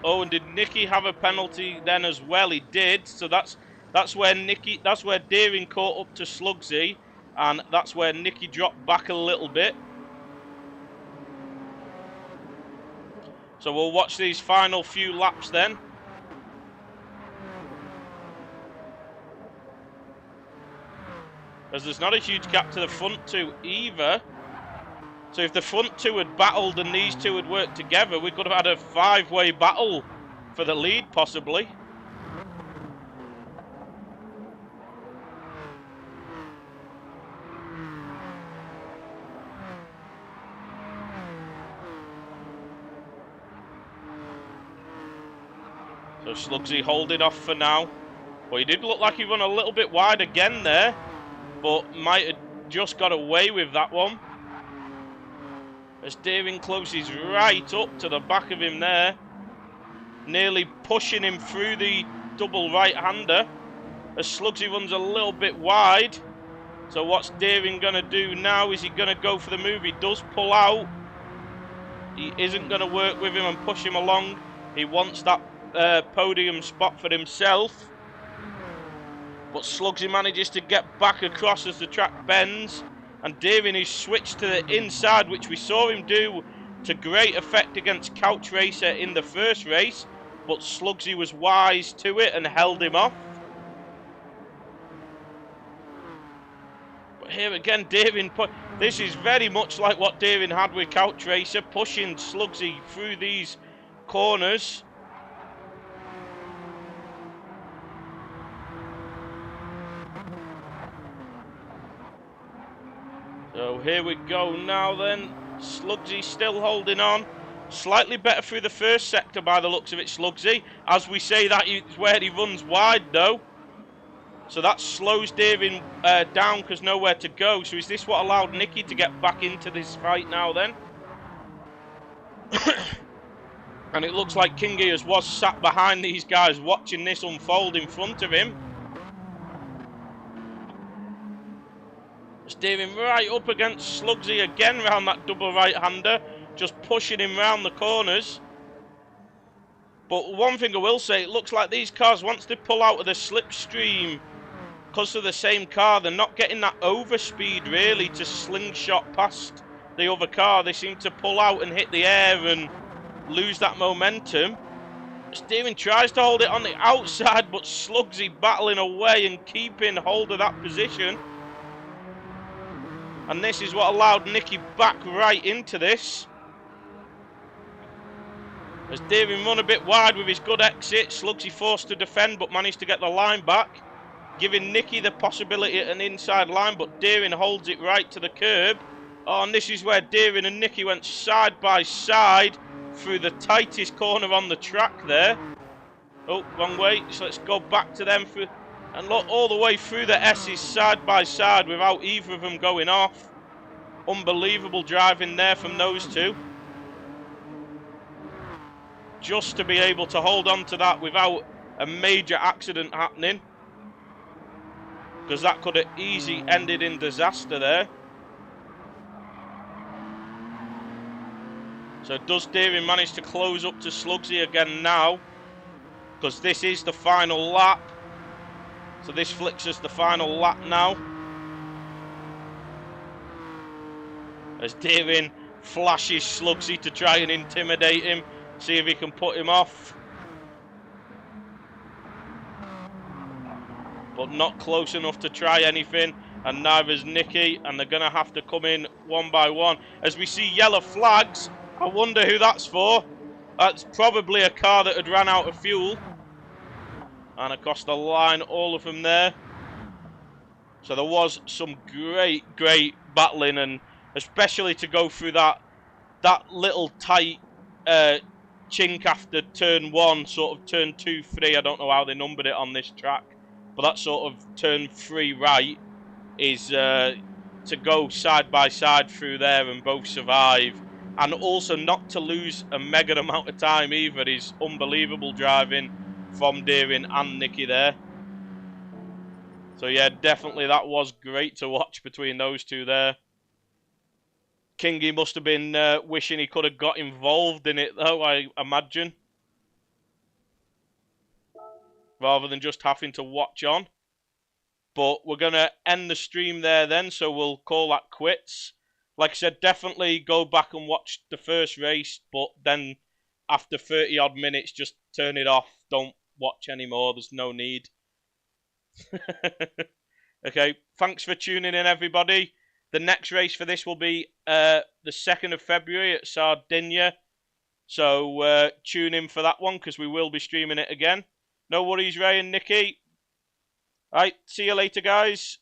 Speaker 1: Oh, and did Nicky have a penalty then as well? He did. So that's where Deering caught up to Slugsy, and that's where Nicky dropped back a little bit. So we'll watch these final few laps then. As there's not a huge gap to the front two either. So if the front two had battled and these two had worked together, we could have had a five-way battle for the lead, possibly. So Slugsy holding off for now. Well, he did look like he run a little bit wide again there, but might have just got away with that one. As Deering closes right up to the back of him there, nearly pushing him through the double right-hander. As Slugsy runs a little bit wide. So what's Deering going to do now? Is he going to go for the move? He does pull out. He isn't going to work with him and push him along. He wants that podium spot for himself. But Slugsy manages to get back across as the track bends. And Deering is switched to the inside, which we saw him do to great effect against Couch Racer in the first race. But Slugsy was wise to it and held him off. But here again, Deering, this is very much like what Deering had with Couch Racer, pushing Slugsy through these corners. So here we go now then. Slugsy still holding on. Slightly better through the first sector by the looks of it, Slugsy. As we say, that is where he runs wide though. So that slows Deering down because nowhere to go. So is this what allowed Nicky to get back into this fight now then? And it looks like King Gears was sat behind these guys watching this unfold in front of him. Steering right up against Slugsy again round that double right-hander, just pushing him round the corners. But one thing I will say, it looks like these cars, once they pull out of the slipstream, because of the same car, they're not getting that overspeed really to slingshot past the other car. They seem to pull out and hit the air and lose that momentum. Steering tries to hold it on the outside, but Slugsy battling away and keeping hold of that position. And this is what allowed Nicky back right into this. As Deering run a bit wide with his good exit, Slugsy forced to defend but managed to get the line back, giving Nicky the possibility at an inside line, but Deering holds it right to the curb. Oh, and this is where Deering and Nicky went side by side through the tightest corner on the track there. Oh, wrong way, so let's go back to them for... And look, all the way through the S's side by side without either of them going off. Unbelievable driving there from those two. Just to be able to hold on to that without a major accident happening. Because that could have easily ended in disaster there. So does Deering manage to close up to Slugsy again now? Because this is the final lap. So this flicks us the final lap now. As Deering flashes Slugsy to try and intimidate him. See if he can put him off. But not close enough to try anything. And neither is Nicky. And they're going to have to come in one by one. As we see yellow flags. I wonder who that's for. That's probably a car that had ran out of fuel. And across the line, all of them there. So there was some great battling, and especially to go through that little tight chink after turn 1, sort of turn 2, 3. I don't know how they numbered it on this track, but that sort of turn 3 right is to go side by side through there and both survive. And also not to lose a mega amount of time either is unbelievable driving from Deering and Nicky there. So yeah, definitely that was great to watch between those two there. Kingy must have been wishing he could have got involved in it though, I imagine. Rather than just having to watch on. But we're going to end the stream there then, so we'll call that quits. Like I said, definitely go back and watch the first race, but then after 30 odd minutes, just turn it off. Don't watch anymore. There's no need. Okay, thanks for tuning in, everybody. The next race for this will be the 2nd of February at Sardinia. So tune in for that one because we will be streaming it again. No worries, Ray and Nikki. Right, see you later, guys.